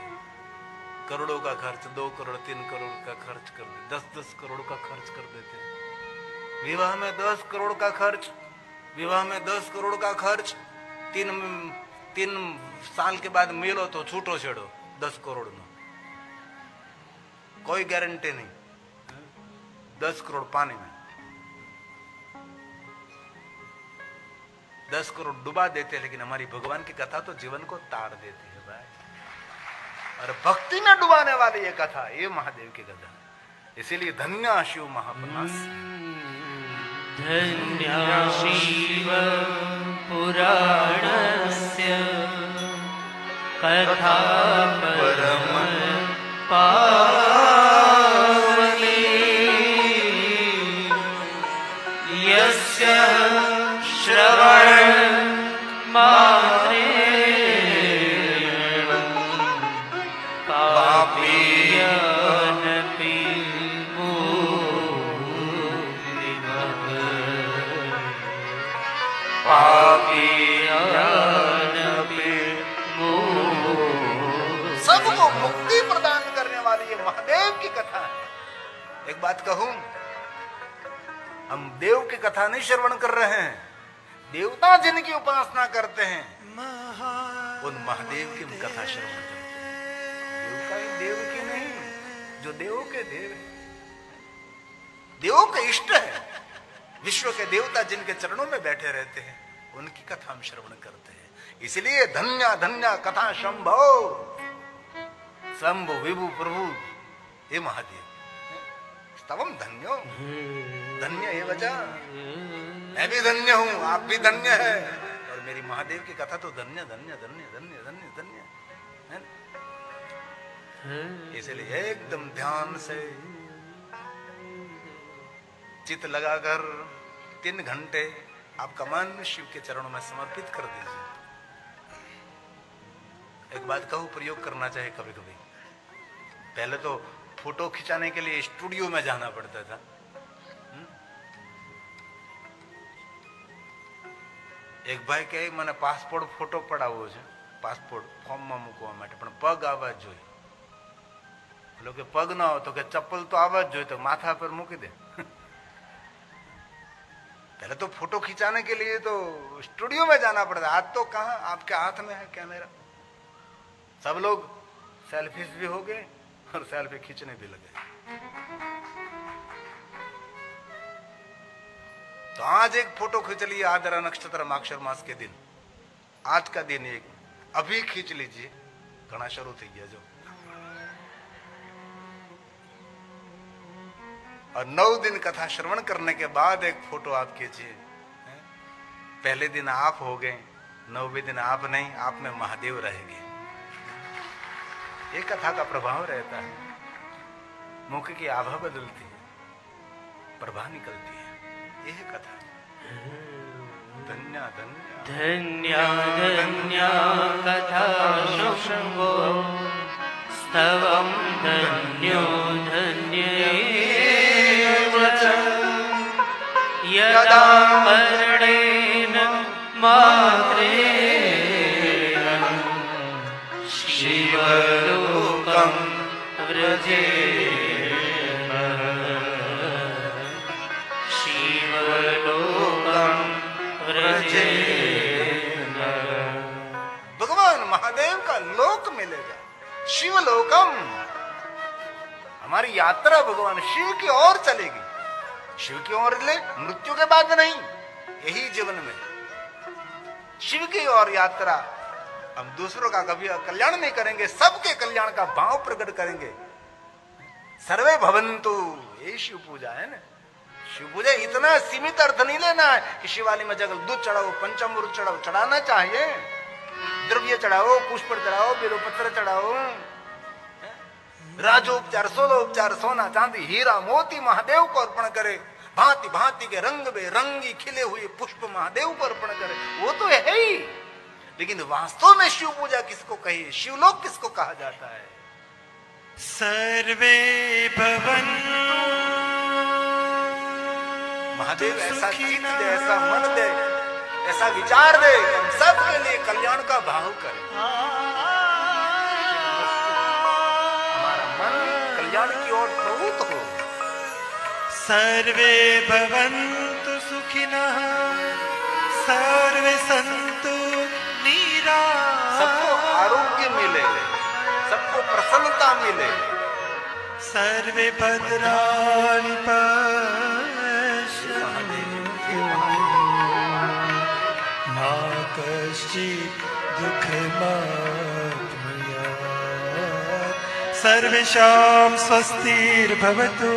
करोड़ों का खर्च, 2 करोड़ 3 करोड़ का खर्च कर देते, 10-10 करोड़ का खर्च कर देते। विवाह में 10 करोड़ का खर्च, विवाह में 10 करोड़ का खर्च, 3 साल के बाद मिलो तो छूटो छेड़ो 10 करोड़ में, कोई गारंटी नहीं। 10 करोड़ पानी में, 10 करोड़ डुबा देते, लेकिन हमारी भगवान की कथा तो जीवन को तार देती है भाई। और भक्ति में डुबाने वाली ये कथा, ये महादेव की कथा। इसीलिए धन्य शिव महापुराण, धन्य शिव पुराणस्य कथा परम पावनी। यस्य श्रवण मात्रेण पापीयनपि सबको मुक्ति प्रदान करने वाली ये महादेव की कथा है। एक बात कहूं, हम देव की कथा नहीं श्रवण कर रहे हैं, देवता जिनकी उपासना करते हैं उन महादेव की हम कथा श्रवण करते हैं। देव का ही देव की नहीं, जो देवों के देव है, देवों के इष्ट है, विश्व के देवता जिनके चरणों में बैठे रहते हैं, उनकी कथा हम श्रवण करते हैं। इसलिए धन्य धन्य कथा शंभो, शंभु विभु प्रभु ये महादेव, स्तवम धन्यो, धन्य ये वजह, मैं भी धन्य हूं, आप भी धन्य है, और मेरी महादेव की कथा तो धन्य धन्य धन्य धन्य धन्य धन्य है। इसलिए एकदम ध्यान से चित लगाकर 3 घंटे आपका मन शिव के चरणों में समर्पित कर दीजिए। एक बात कहूं, प्रयोग करना चाहिए कभी कभी। पहले तो फोटो खिंचाने के लिए स्टूडियो में जाना पड़ता था, एक भाई कहे मैंने पासपोर्ट फोटो पડાવવો છે, પાસપોર્ટ ફોર્મમાં મૂકવા માટે, પણ પગ આવવા જ જોઈએ। એટલે કે પગ ના હોય તો કે ચપ્પલ તો આવવા જ જોઈએ, તો માથા પર મૂકી દે। पहले तो फोटो खिंचाने के लिए तो स्टूडियो में जाना पड़ता, आज तो कहां आपके हाथ में है कैमरा। सब लोग सेल्फीज भी हो गए और सेल्फी खींचने भी लगे। तो आज एक फोटो खींच ली आदरा नक्षत्र माक्षर मास के दिन, आज का दिन एक अभी खींच लीजिए, घना शुरू थी गया जो। और 9 दिन कथा श्रवण करने के बाद एक फोटो आप खींचिए। पहले दिन आप हो गए, 9वें दिन आप नहीं, आप में महादेव रहेंगे। ये कथा का प्रभाव रहता है। मुख की आभा बदलती है, प्रभा निकलती है। यह कथा धन्य धन्य धन्या धन्या कथा शुभो स्तवं धन्यो धन्येव च यदा मरणेन मात्रेण शिवलोकं व्रजेम शिवलोकं व्रजेम। भगवान महादेव का लोक मिलेगा, शिवलोकम। हमारी यात्रा भगवान शिव की ओर चलेगी। शिव की ओर ले, मृत्यु के बाद नहीं, यही जीवन में शिव की ओर यात्रा। हम दूसरों का कभी कल्याण नहीं करेंगे, सबके कल्याण का भाव प्रकट करेंगे। सर्वे भवंतु, यही शिव पूजा है ना। शिव पूजा इतना सीमित अर्थ नहीं लेना है कि शिवालय में जगह दूध चढ़ाओ, पंचामृत चढ़ाओ, चढ़ाना चाहिए। द्रव्य चढ़ाओ, पुष्प चढ़ाओ, बेलपत्र चढ़ाओ, राजोपचार, सोलोपचार, सोना चांदी हीरा मोती महादेव को अर्पण करे। भांति भांति के रंग बेरंगी खिले हुए पुष्प महादेव को अर्पण करे, वो तो है ही। लेकिन वास्तव में शिव पूजा किसको कही, शिवलोक किसको कहा जाता है? सर्वे भवन महादेव ऐसा चित्त दे, ऐसा मन दे, ऐसा विचार दे कि हम सबके लिए कल्याण का भाव करें। हमारा मन कल्याण की ओर प्रवृत्त हो। सर्वे भवन्तु सुखिनः सर्वे सन्तु निरामयाः। सबको आरोग्य मिले, सबको प्रसन्नता मिले। सर्वे भद्राणि पश्यन्तु मा कश्चित् दुःखमाप्नुयात्। सर्वेषां स्वस्तिर्भवतु,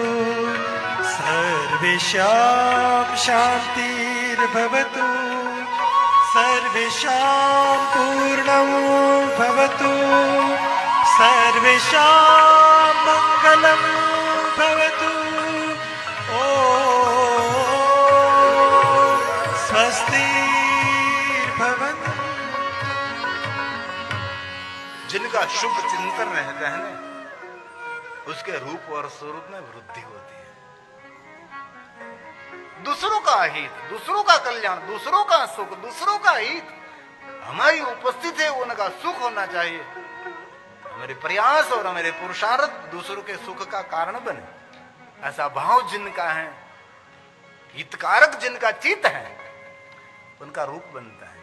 सर्वेषां शान्तिर्भवतु, सर्वेषां पूर्णं भवतु, सर्वेषां मङ्गलं भवतु। ॐ स्वस्तिर्भवतु। जिनका शुभ चिंतन रहता है ना, उसके रूप और स्वरूप में वृद्धि होती है। दूसरों का हित, दूसरों का कल्याण, दूसरों का सुख, दूसरों का हित, हमारी उपस्थिति है उनका सुख होना चाहिए। हमारे प्रयास और हमारे पुरुषार्थ दूसरों के सुख का कारण बने, ऐसा भाव जिनका है, हितकारक जिनका चित्त है, उनका रूप बनता है।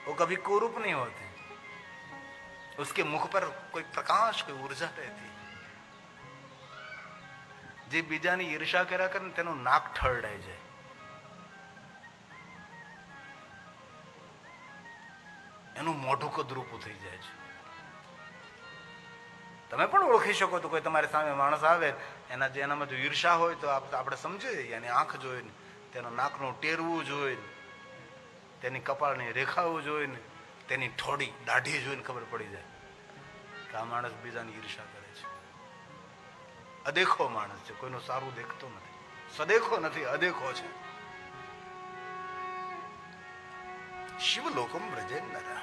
वो कभी कुरूप नहीं होते, उसके मुख पर कोई प्रकाश, कोई ऊर्जा रहती है। जे बीजानी ईर्षा કર્યા કરે તેનું નાક ઠરડાઈ જાય। એનું મોઢું કદરૂપું થઈ જાય છે। તમે પણ ઓળખી શકો તો કોઈ તમારી સામે માણસ આવે, એનામાં જો ઈર્ષા હોય તો આપણે સમજી જઈએ। એની આંખ જોઈને, તેનું નાકનું ટેરવું જોઈને, તેની કપાળની રેખાઓ જોઈને, તેની ઠોડી દાઢી જોઈને ખબર પડી જાય કે આ માણસ બીજાની ઈર્ષા કરે છે। અદેખો માણસ છે, કોઈનું સારું દેખતો નથી, સદેખો નથી, અદેખો છે। शिवलोकम ब्रजेन नरः।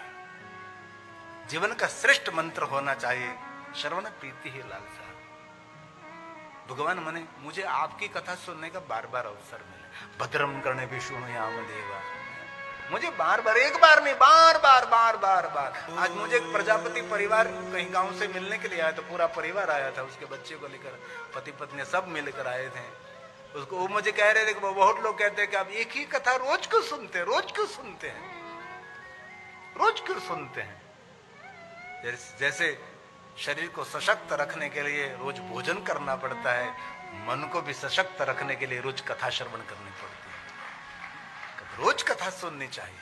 जीवन का श्रेष्ठ मंत्र होना चाहिए श्रवण प्रीति ही लालसा। भगवान मने मुझे आपकी कथा सुनने का बार बार अवसर मिले। भद्रम करने भी शृणुयाम देवा। मुझे बार बार, एक बार नहीं, बार बार बार बार बार। आज मुझे एक प्रजापति परिवार कहीं गांव से मिलने के लिए आया था, पूरा परिवार आया था, उसके बच्चे को लेकर, पति पत्नी सब मिलकर आए थे। उसको वो मुझे कह रहे थे कि बहुत लोग कहते हैं कि आप एक ही कथा रोज क्यों सुनते हैं, रोज क्यों सुनते हैं, रोज क्यों सुनते हैं? जैसे शरीर को सशक्त रखने के लिए रोज भोजन करना पड़ता है, मन को भी सशक्त रखने के लिए रोज कथा श्रवण करनी पड़ती है। रोज कथा सुननी चाहिए।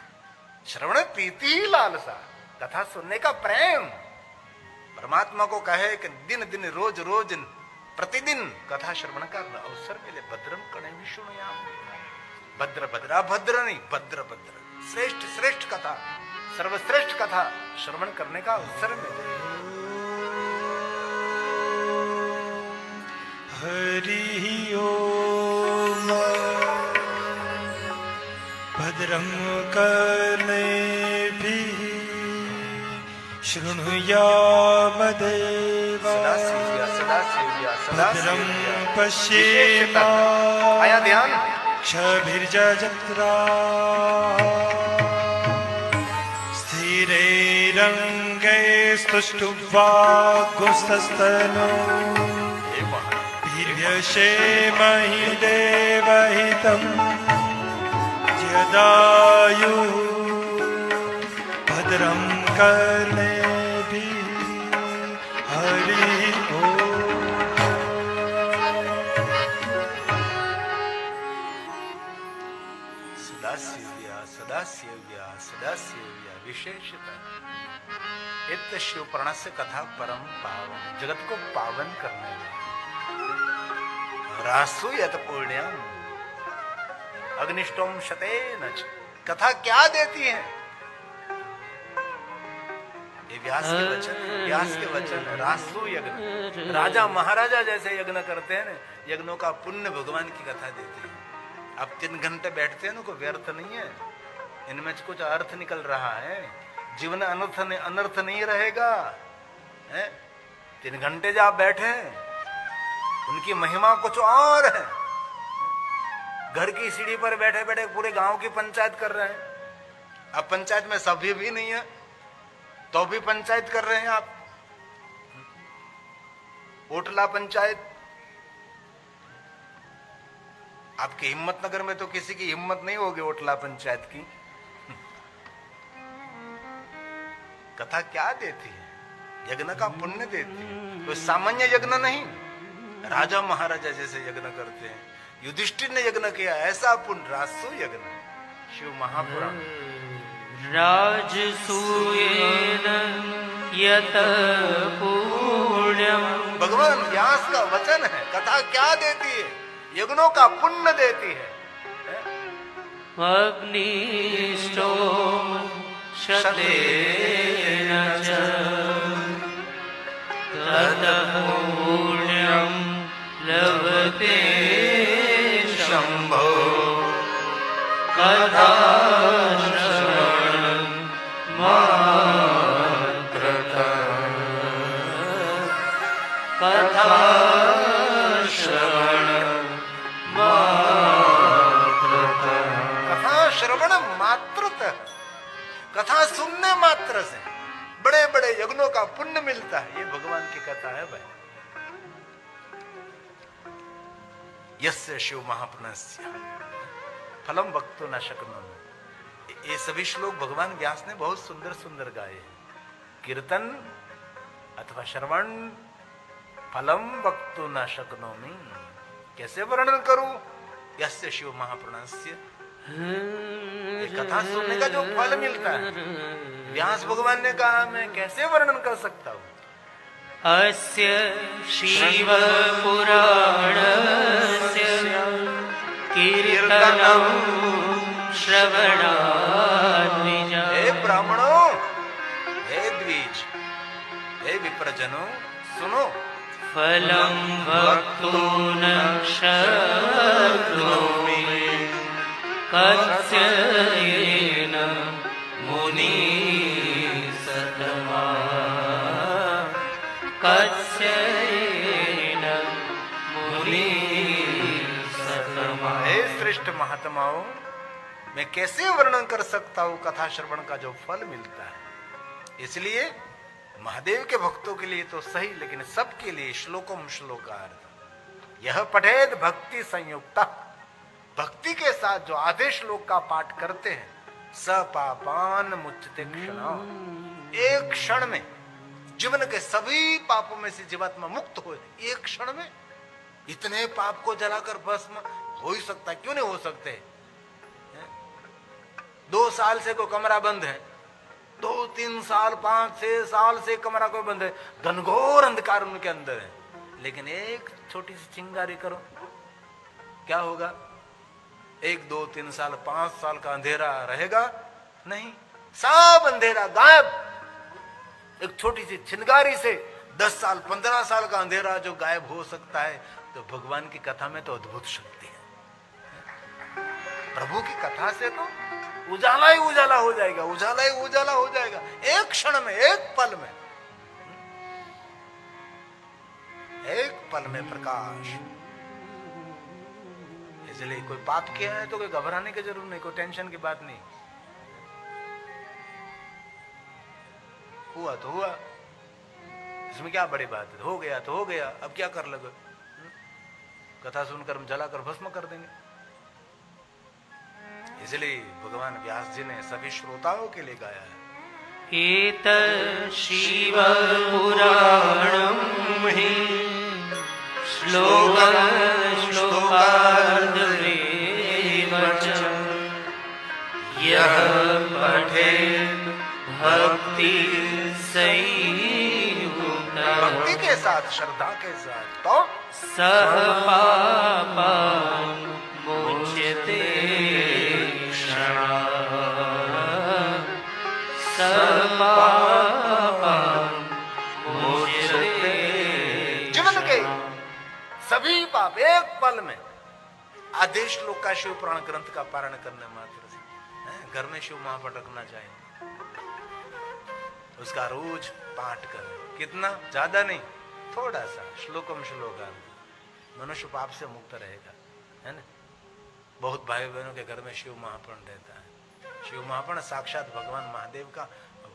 श्रवण प्रीति ही लालसा, कथा सुनने का प्रेम। परमात्मा को कहे कि दिन दिन रोज रोज प्रतिदिन कथा श्रवण का अवसर मिले। भद्रम कणे विष्णुयाम, भद्र भद्रा भद्र नहीं, भद्र भद्र, श्रेष्ठ श्रेष्ठ कथा, सर्वश्रेष्ठ कथा श्रवण करने का अवसर मिले। हरि ओम। भद्रं कर्णेभिः शृणुयाम देवाः। भद्रं पश्येमाक्षभिर्यजत्राः। आया ध्यान। स्थिरैरङ्गैस्तुष्टुवागुंसस्तनूः वीर्यसेमहि देवहितं यदायुः। भद्रं कर्णेभिः। हरि ओम। सदाशिव्या सदाशिव्या विशेषता इत शिव प्रणस्य कथा परम पावन, जगत को पावन करने वाली। रासु यत पुण्यम अग्निष्टोम शतेन। कथा क्या देती है? ये व्यास के वचन, व्यास के वचन। रासु यज्ञ, राजा महाराजा जैसे यज्ञ करते हैं ना, यज्ञों का पुण्य भगवान की कथा देती है। अब 3 घंटे बैठते हैं ना, कोई व्यर्थ नहीं है, इनमें कुछ अर्थ निकल रहा है। जीवन अनर्थ नहीं रहेगा है? 3 घंटे जब आप बैठे, उनकी महिमा कुछ और है। घर की सीढ़ी पर बैठे बैठे पूरे गांव की पंचायत कर रहे हैं। अब पंचायत में सभी भी नहीं है तो भी पंचायत कर रहे हैं आप। ओटला पंचायत। आपके हिम्मतनगर में तो किसी की हिम्मत नहीं होगी ओटला पंचायत की। कथा क्या देती है? यज्ञ का पुण्य देती है। कोई सामान्य यज्ञ नहीं, राजा महाराजा जैसे यज्ञ करते हैं। युधिष्ठिर ने यज्ञ किया, ऐसा पुण्य। राजसू यज्ञ, शिव महापुराण। राजसूयेन यत पुण्यम। भगवान व्यास का वचन है। कथा क्या देती है? यज्ञों का पुण्य देती है। अग्निष्टोम शतेन च ततः पुण्यं लभते शम्भो। कथा श्रवणं मात्रतः। कथा श्रवणं मात्रतः। कथा श्रवण मात्रतः, कथा सुनने मात्र से बड़े बड़े यज्ञों का पुण्य मिलता है। ये भगवान की कथा है भाई। यस्य शिव महापुण्यस्य फलम वक्तुं न शक्नोमि। ये सभी श्लोक भगवान व्यास ने बहुत सुंदर सुंदर गाए हैं। कीर्तन अथवा श्रवण फलम वक्तुं न शक्नोमि। कैसे वर्णन करूं? यस्य शिव महापुण्यस्य, कथा सुनने का जो फल मिलता है, व्यास भगवान ने कहा मैं कैसे वर्णन कर सकता हूं। अस्य शिव पुराणस्य कीर्तनं श्रवणाद्विज। हे ब्राह्मणों, हे द्विज, हे विप्रजनों, सुनो। फलं वक्तुं न शक्नोमि कस्येन मुनिः सतमा। कस्येन मुनिः सतमा। हे श्रेष्ठ महात्माओं, मैं कैसे वर्णन कर सकता हूं कथा श्रवण का जो फल मिलता है। इसलिए महादेव के भक्तों के लिए तो सही, लेकिन सबके लिए श्लोकम श्लोकार्थ। यह पठेद भक्ति संयुक्ता। भक्ति के साथ जो आधे श्लोक का पाठ करते हैं, स पापान मुच्यते क्षण। एक क्षण में जीवन के सभी पापों में से जीवात्मा मुक्त हो एक क्षण में। इतने पाप को जलाकर भस्म हो ही सकता है, क्यों नहीं हो सकते? 2 साल से कोई कमरा बंद है, 2-3 साल 5-6 साल से कमरा कोई बंद है, घनघोर अंधकार उनके अंदर है, लेकिन एक छोटी सी चिंगारी करो, क्या होगा? 1-2-3 साल 5 साल का अंधेरा रहेगा नहीं, सब अंधेरा गायब। एक छोटी सी चिंगारी से 10 साल 15 साल का अंधेरा जो गायब हो सकता है, तो भगवान की कथा में तो अद्भुत शक्ति है। प्रभु की कथा से तो उजाला ही उजाला हो जाएगा, उजाला ही उजाला हो जाएगा, एक क्षण में, एक पल में, एक पल में प्रकाश। इसलिए कोई पाप किया है तो कोई घबराने की जरूरत नहीं, कोई टेंशन की बात नहीं। हुआ तो हुआ, इसमें क्या बड़ी बात है? हो गया तो हो गया, अब क्या कर लगे? कथा सुनकर हम जलाकर भस्म कर देंगे। इसलिए भगवान व्यास जी ने सभी श्रोताओं के लिए गाया है। एतत् शिव पुराणं हि श्लोकार्धमेव च यः पठेत् भक्ति संयुक्तः भक्ति के साथ, श्रद्धा के साथ, तो सः पापान् मोच्यते जीवन के सभी पाप एक पल में। आदेश लोक का शिव पुराण ग्रंथ का पारण करने मात्र से घर में शिव महापाठ रखना चाहिए, उसका रोज पाठ करें। कितना? ज्यादा नहीं, थोड़ा सा, श्लोकम श्लोका, मनुष्य पाप से मुक्त रहेगा, है ना। बहुत भाई बहनों के घर में शिव महापुराण रहता है। शिव महापुराण साक्षात भगवान महादेव का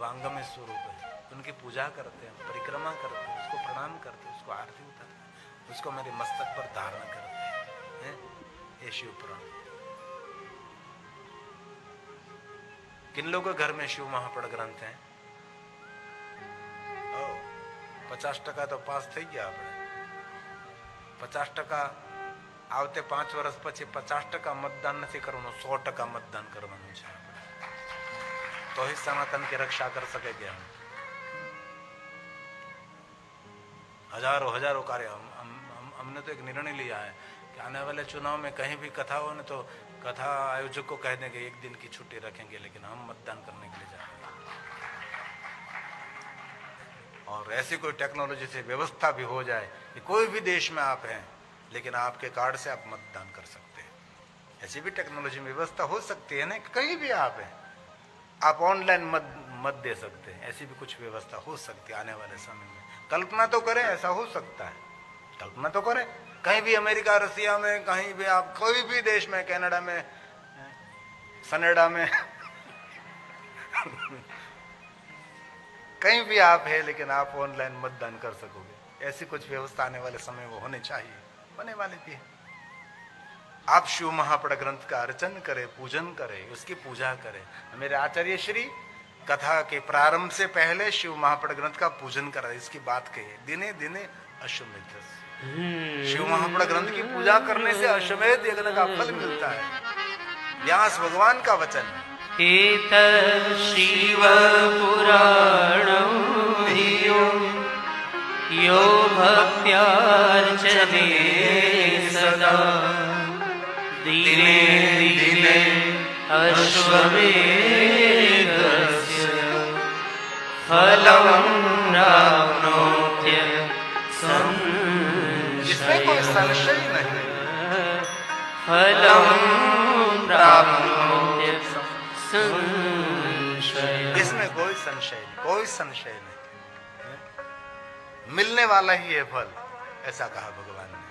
वांगमय स्वरूप है। उनकी पूजा करते हैं, परिक्रमा करते हैं, उसको प्रणाम करते हैं, उसको आरती उतारते हैं, उसको मेरे मस्तक पर धारण करते हैं। ये शिव पुराण। किन लोगों के घर में शिव महापुराण ग्रंथ है? 50% तो पास થઈ ગયા આપણે। 50% આવતે 5 વર્ષ પછી 50% मतदान નથી કરવાનું, 100% मतदान કરવાનું છે, तो ही सनातन की रक्षा कर सकेंगे हम। हजारों कार्य हमने तो एक निर्णय लिया है कि आने वाले चुनाव में कहीं भी कथा हो न तो कथा आयोजक को कह देंगे 1 दिन की छुट्टी रखेंगे, लेकिन हम मतदान करने के लिए जाएंगे। और ऐसी कोई टेक्नोलॉजी से व्यवस्था भी हो जाए कि कोई भी देश में आप हैं लेकिन आपके कार्ड से आप मतदान कर सकते हैं, ऐसी भी टेक्नोलॉजी में व्यवस्था हो सकती है ना। कहीं भी आप हैं, आप ऑनलाइन मत दे सकते हैं, ऐसी भी कुछ व्यवस्था हो सकती है आने वाले समय में। कल्पना तो करें, ऐसा हो सकता है, कल्पना तो करें। कहीं भी अमेरिका, रसिया में, कहीं भी आप, कोई भी देश में, कनाडा में, सनेडा में कहीं भी आप है, लेकिन आप ऑनलाइन मतदान कर सकोगे। ऐसी कुछ व्यवस्था आने वाले समय में होनी चाहिए, होने वाली भी है। आप शिव महापुराण ग्रंथ का अर्चन करें, पूजन करें, उसकी पूजा करें। मेरे आचार्य श्री कथा के प्रारंभ से पहले शिव महापुराण ग्रंथ का पूजन करा, इसकी बात कही। दिने दिने अश्वमेध, शिव महापुराण ग्रंथ की पूजा करने से अश्वमेध यज्ञ का फल मिलता है। व्यास भगवान का वचन है। एतत् शिव पुराणं हि यो भक्त्यार्चने सदा दिने दिने अश्वमेधस्य फलं प्राप्नोत्य इसमें कोई संशय नहीं, फलं प्राप्नोत्य संशय, इसमें कोई संशय नहीं, कोई संशय नहीं, मिलने वाला ही है फल, ऐसा कहा भगवान ने।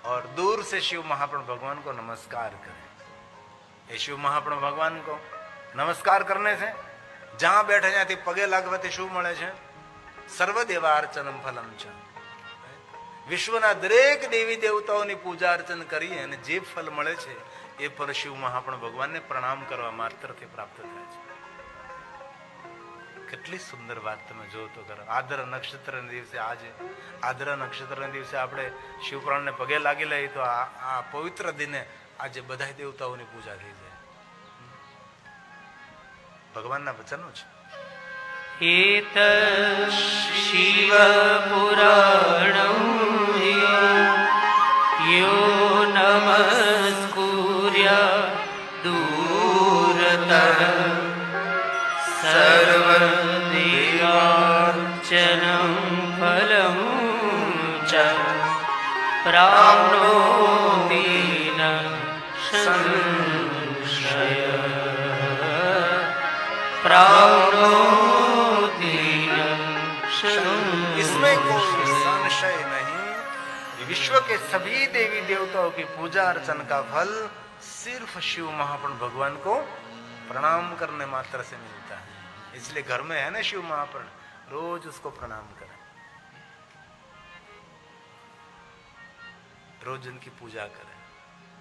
और दूर से शिव महापुराण भगवान को नमस्कार करें। ये शिव महापुराण भगवान को नमस्कार करने से जहां बैठे जाती पगे लागवाથી શું મળે છે? સર્વદેવાર્ચનમ ફલમ છે। વિશ્વના દરેક દેવી દેવતાઓની પૂજા અર્ચન કરી અને જે ફલ મળે છે એ ફળ શિવ મહાપુરાણ ભગવાનને પ્રણામ કરવા માત્રથી પ્રાપ્ત થાય છે। કેટલી સુંદર વાત તમે જો તો કરો. આદ્ર નક્ષત્રના દિવસે આજે આદ્ર નક્ષત્રના દિવસે આપણે શિવપુરાણને પગે લાગી લઈએ તો આ પવિત્ર દિને આજે બધા દેવતાઓની પૂજા થઈ જાય. ભગવાનના વચનો છે. एत शिव पुराणं यो नमस्कुर्या दूरतः सर्वदेवार्चनं फलं च प्राप्नोति न संशयः प्राप्नोति इसमें कोई संशय नहीं. विश्व के सभी देवी देवताओं की पूजा अर्चन का फल सिर्फ शिव महापुरुष भगवान को प्रणाम करने मात्र से मिलता है. इसलिए घर में है ना शिव महापुरुष, रोज उसको प्रणाम करें, रोज उनकी पूजा करें.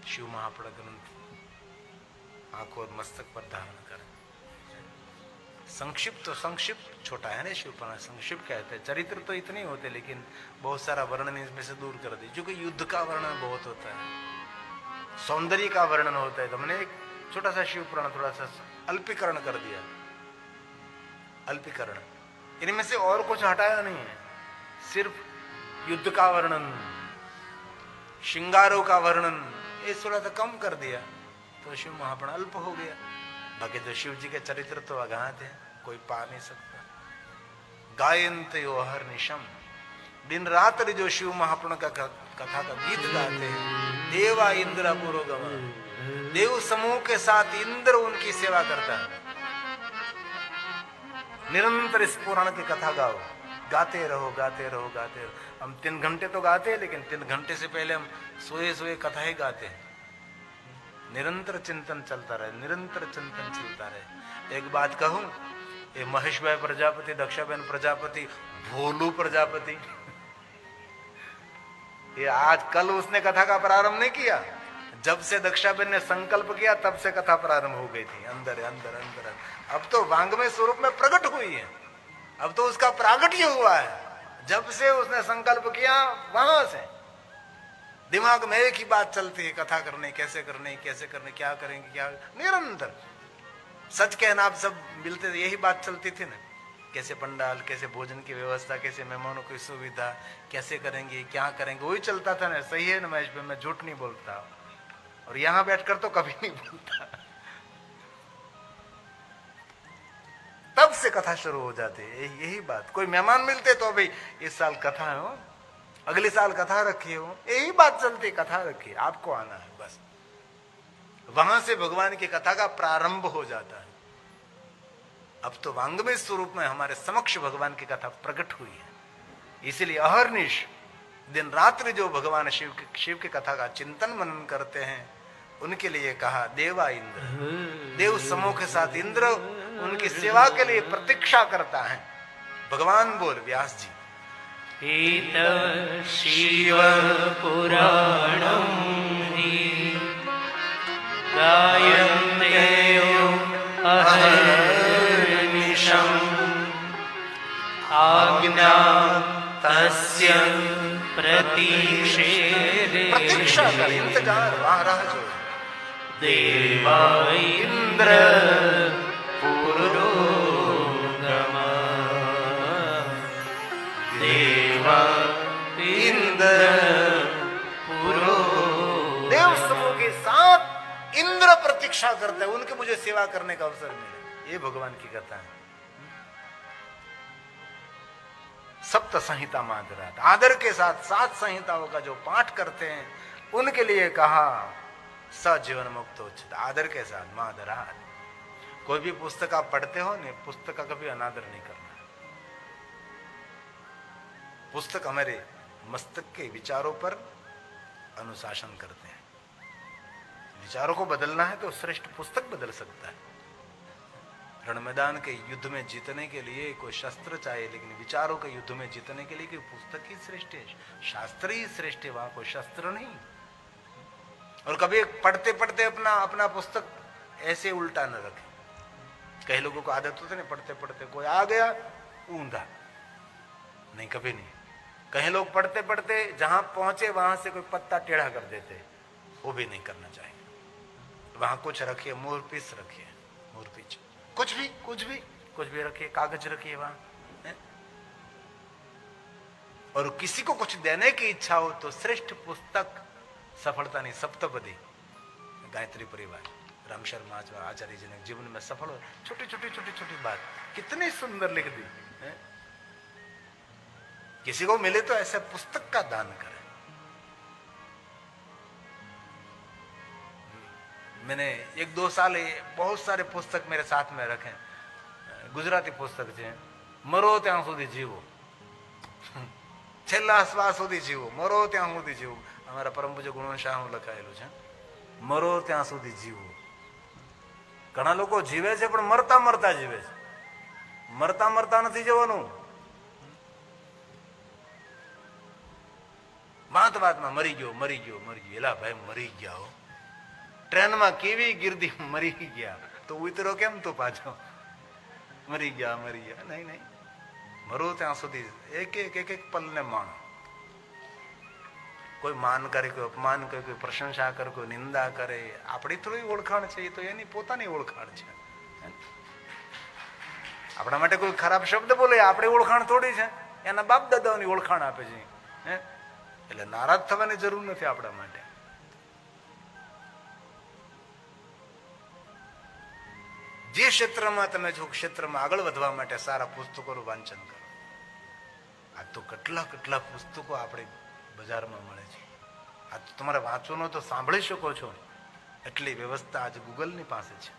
शिव महापुरुष ग्रंथ आंखों और मस्तक पर धारण करें. संक्षिप्त तो संक्षिप्त छोटा है ना शिव पुराण, संक्षिप्त कहते हैं. चरित्र तो इतने होते लेकिन बहुत सारा वर्णन इसमें से दूर कर दी. जो कि युद्ध का वर्णन बहुत होता है, सौंदर्य का वर्णन होता है, तो हमने एक छोटा सा शिव पुराण थोड़ा सा अल्पीकरण कर दिया. अल्पीकरण, इनमें से और कुछ हटाया नहीं है. सिर्फ युद्ध का वर्णन, श्रृंगारों का वर्णन, ये थोड़ा सा कम कर दिया तो शिव महापुराण अल्प हो गया. बाकी तो शिव जी के चरित्र तो अगाध है, कोई पा नहीं सकता. गायंत यो अहर्निशम, दिन रात्रि जो शिव महापुरुष का कथा का गीत गाते हैं. देवा इंद्र पुरोगम, देव समूह के साथ इंद्र उनकी सेवा करता है. निरंतर इस पुराण की कथा गाओ, गाते रहो गाते रहो गाते रहो. हम 3 घंटे तो गाते हैं, लेकिन 3 घंटे से पहले हम सोए सोए कथा ही गाते हैं. निरंतर चिंतन चलता रहे, निरंतर चिंतन चलता रहे. एक बात कहूं, ये महेश भाई प्रजापति, दक्षाबेन प्रजापति, भोलू प्रजापति, ये आज कल उसने कथा का प्रारंभ नहीं किया. जब से दक्षाबेन ने संकल्प किया तब से कथा प्रारंभ हो गई थी. अंदर अंदर अंदर अब तो वांग्मय स्वरूप में प्रकट हुई है. अब तो उसका प्रागट्य हुआ है. जब से उसने संकल्प किया वहां से दिमाग में एक ही बात चलती है, कथा करने कैसे करने क्या करेंगे क्या, निरंतर सच कहना. आप सब मिलते थे यही बात चलती थी ना, कैसे पंडाल, कैसे भोजन की व्यवस्था, कैसे मेहमानों की सुविधा, कैसे करेंगे क्या करेंगे, वही चलता था ना. सही है ना महेश भाई, मैं झूठ नहीं बोलता. और यहां बैठकर तो कभी नहीं बोलता. तब से कथा शुरू हो जाती है. यही बात, कोई मेहमान मिलते तो भाई इस साल कथा है, अगले साल कथा रखी हो, यही बात चलती. कथा रखी, आपको आना है बस. वहां से भगवान की कथा का प्रारंभ हो जाता है. अब तो वांग्मय स्वरूप में हमारे समक्ष भगवान की कथा प्रकट हुई है. इसलिए अहर्निश दिन रात्रि जो भगवान शिव की कथा का चिंतन मनन करते हैं, उनके लिए कहा देवा इंद्र, देव समूह के साथ इंद्र उनकी सेवा के लिए प्रतीक्षा करता है. भगवान बोल व्यास जी, एत शिव पुराणं गायन्ते अहर्निशम् आज्ञा तस्य प्रतीक्षा कर, इंतजार, वहां राह जो. देवा इंद्र पुरोगम, देवा इंद्र पुरोगम. देव समूह के साथ इंद्र प्रतीक्षा करते हैं, उनके मुझे सेवा करने का अवसर मिले. ये भगवान की कथा है. सप्त संहिता मादरात, आदर के साथ 7 संहिताओं का जो पाठ करते हैं उनके लिए कहा सजीवन मुक्त उचित. आदर के साथ मादरात. कोई भी पुस्तक आप पढ़ते हो नहीं, पुस्तक का कभी अनादर नहीं करना. पुस्तक हमारे मस्तक के विचारों पर अनुशासन करते हैं. विचारों को बदलना है तो श्रेष्ठ पुस्तक बदल सकता है. रण मैदान के युद्ध में जीतने के लिए कोई शस्त्र चाहिए, लेकिन विचारों के युद्ध में जीतने के लिए कोई पुस्तक ही श्रेष्ठ है, शास्त्र ही श्रेष्ठ है, वहां कोई शस्त्र नहीं. और कभी पढ़ते पढ़ते अपना पुस्तक ऐसे उल्टा न रखें. कई लोगों को आदत होती है ना, पढ़ते पढ़ते कोई आ गया ऊंधा, नहीं कभी नहीं। कई लोग पढ़ते पढ़ते जहां पहुंचे वहां से कोई पत्ता टेढ़ा कर देते, वो भी नहीं करना चाहिए। वहां कुछ रखिए, मोरपीस रखिए, मोरपीच, कुछ भी रखिए, कागज रखिए वहां है? और किसी को कुछ देने की इच्छा हो तो श्रेष्ठ पुस्तक सफलता नहीं, सप्तपदी गायत्री परिवार राम शर्मा आचार्य जी ने जीवन में सफल हो, छोटी छोटी बात कितनी सुंदर लिख दी है? किसी को मिले तो ऐसे पुस्तक का दान करें। मैंने 1-2 साल बहुत सारे पुस्तक मेरे साथ में रखे, गुजराती पुस्तक છે, મરો ત્યાં સુધી જીવો, છેલ્લા શ્વાસ સુધી જીવો, મરો ત્યાં સુધી જીવો। અમારા પરમ પૂજ્ય ગુણવંશાહનું લખાયેલું છે, મરો ત્યાં સુધી જીવો। ઘણા લોકો જીવે છે પણ મરતા મરતા જીવે છે, મરતા મરતા નથી જવાનું। વાતમાં મરી ગયો, એલા ભાઈ મરી ગયા હો, ટ્રેનમાં કેવી ગીર્દી મરી ગયા તો ઉતરો કેમ તો પાછો, મરી ગયા નહીં, મરો ત્યાં સુધી એક પલ ને માણો। કોઈ માન કરે, કોઈ અપમાન કરે, કોઈ પ્રશંસા કરે, કોઈ નિંદા કરે, આપણી થોડી ઓળખાણ છે, એ તો એની પોતાની ઓળખાણ છે। આપણા માટે કોઈ ખરાબ શબ્દ બોલે, આપણી ઓળખાણ થોડી છે, એના બાપ દાદાઓની ઓળખાણ આપે છે હે? એટલે નારાજ થવાની જરૂર નથી આપણા માટે। જે ક્ષેત્રમાં તમે જો ક્ષેત્રમાં આગળ વધવા માટે સારા પુસ્તકોનું વાંચન કરો। આ તો કેટલા પુસ્તકો આપણે બજારમાં મળે છે, આ તો તમારે વાંચવાનો તો સાંભળી શકો છો, એટલી વ્યવસ્થા આજે ગૂગલની પાસે છે।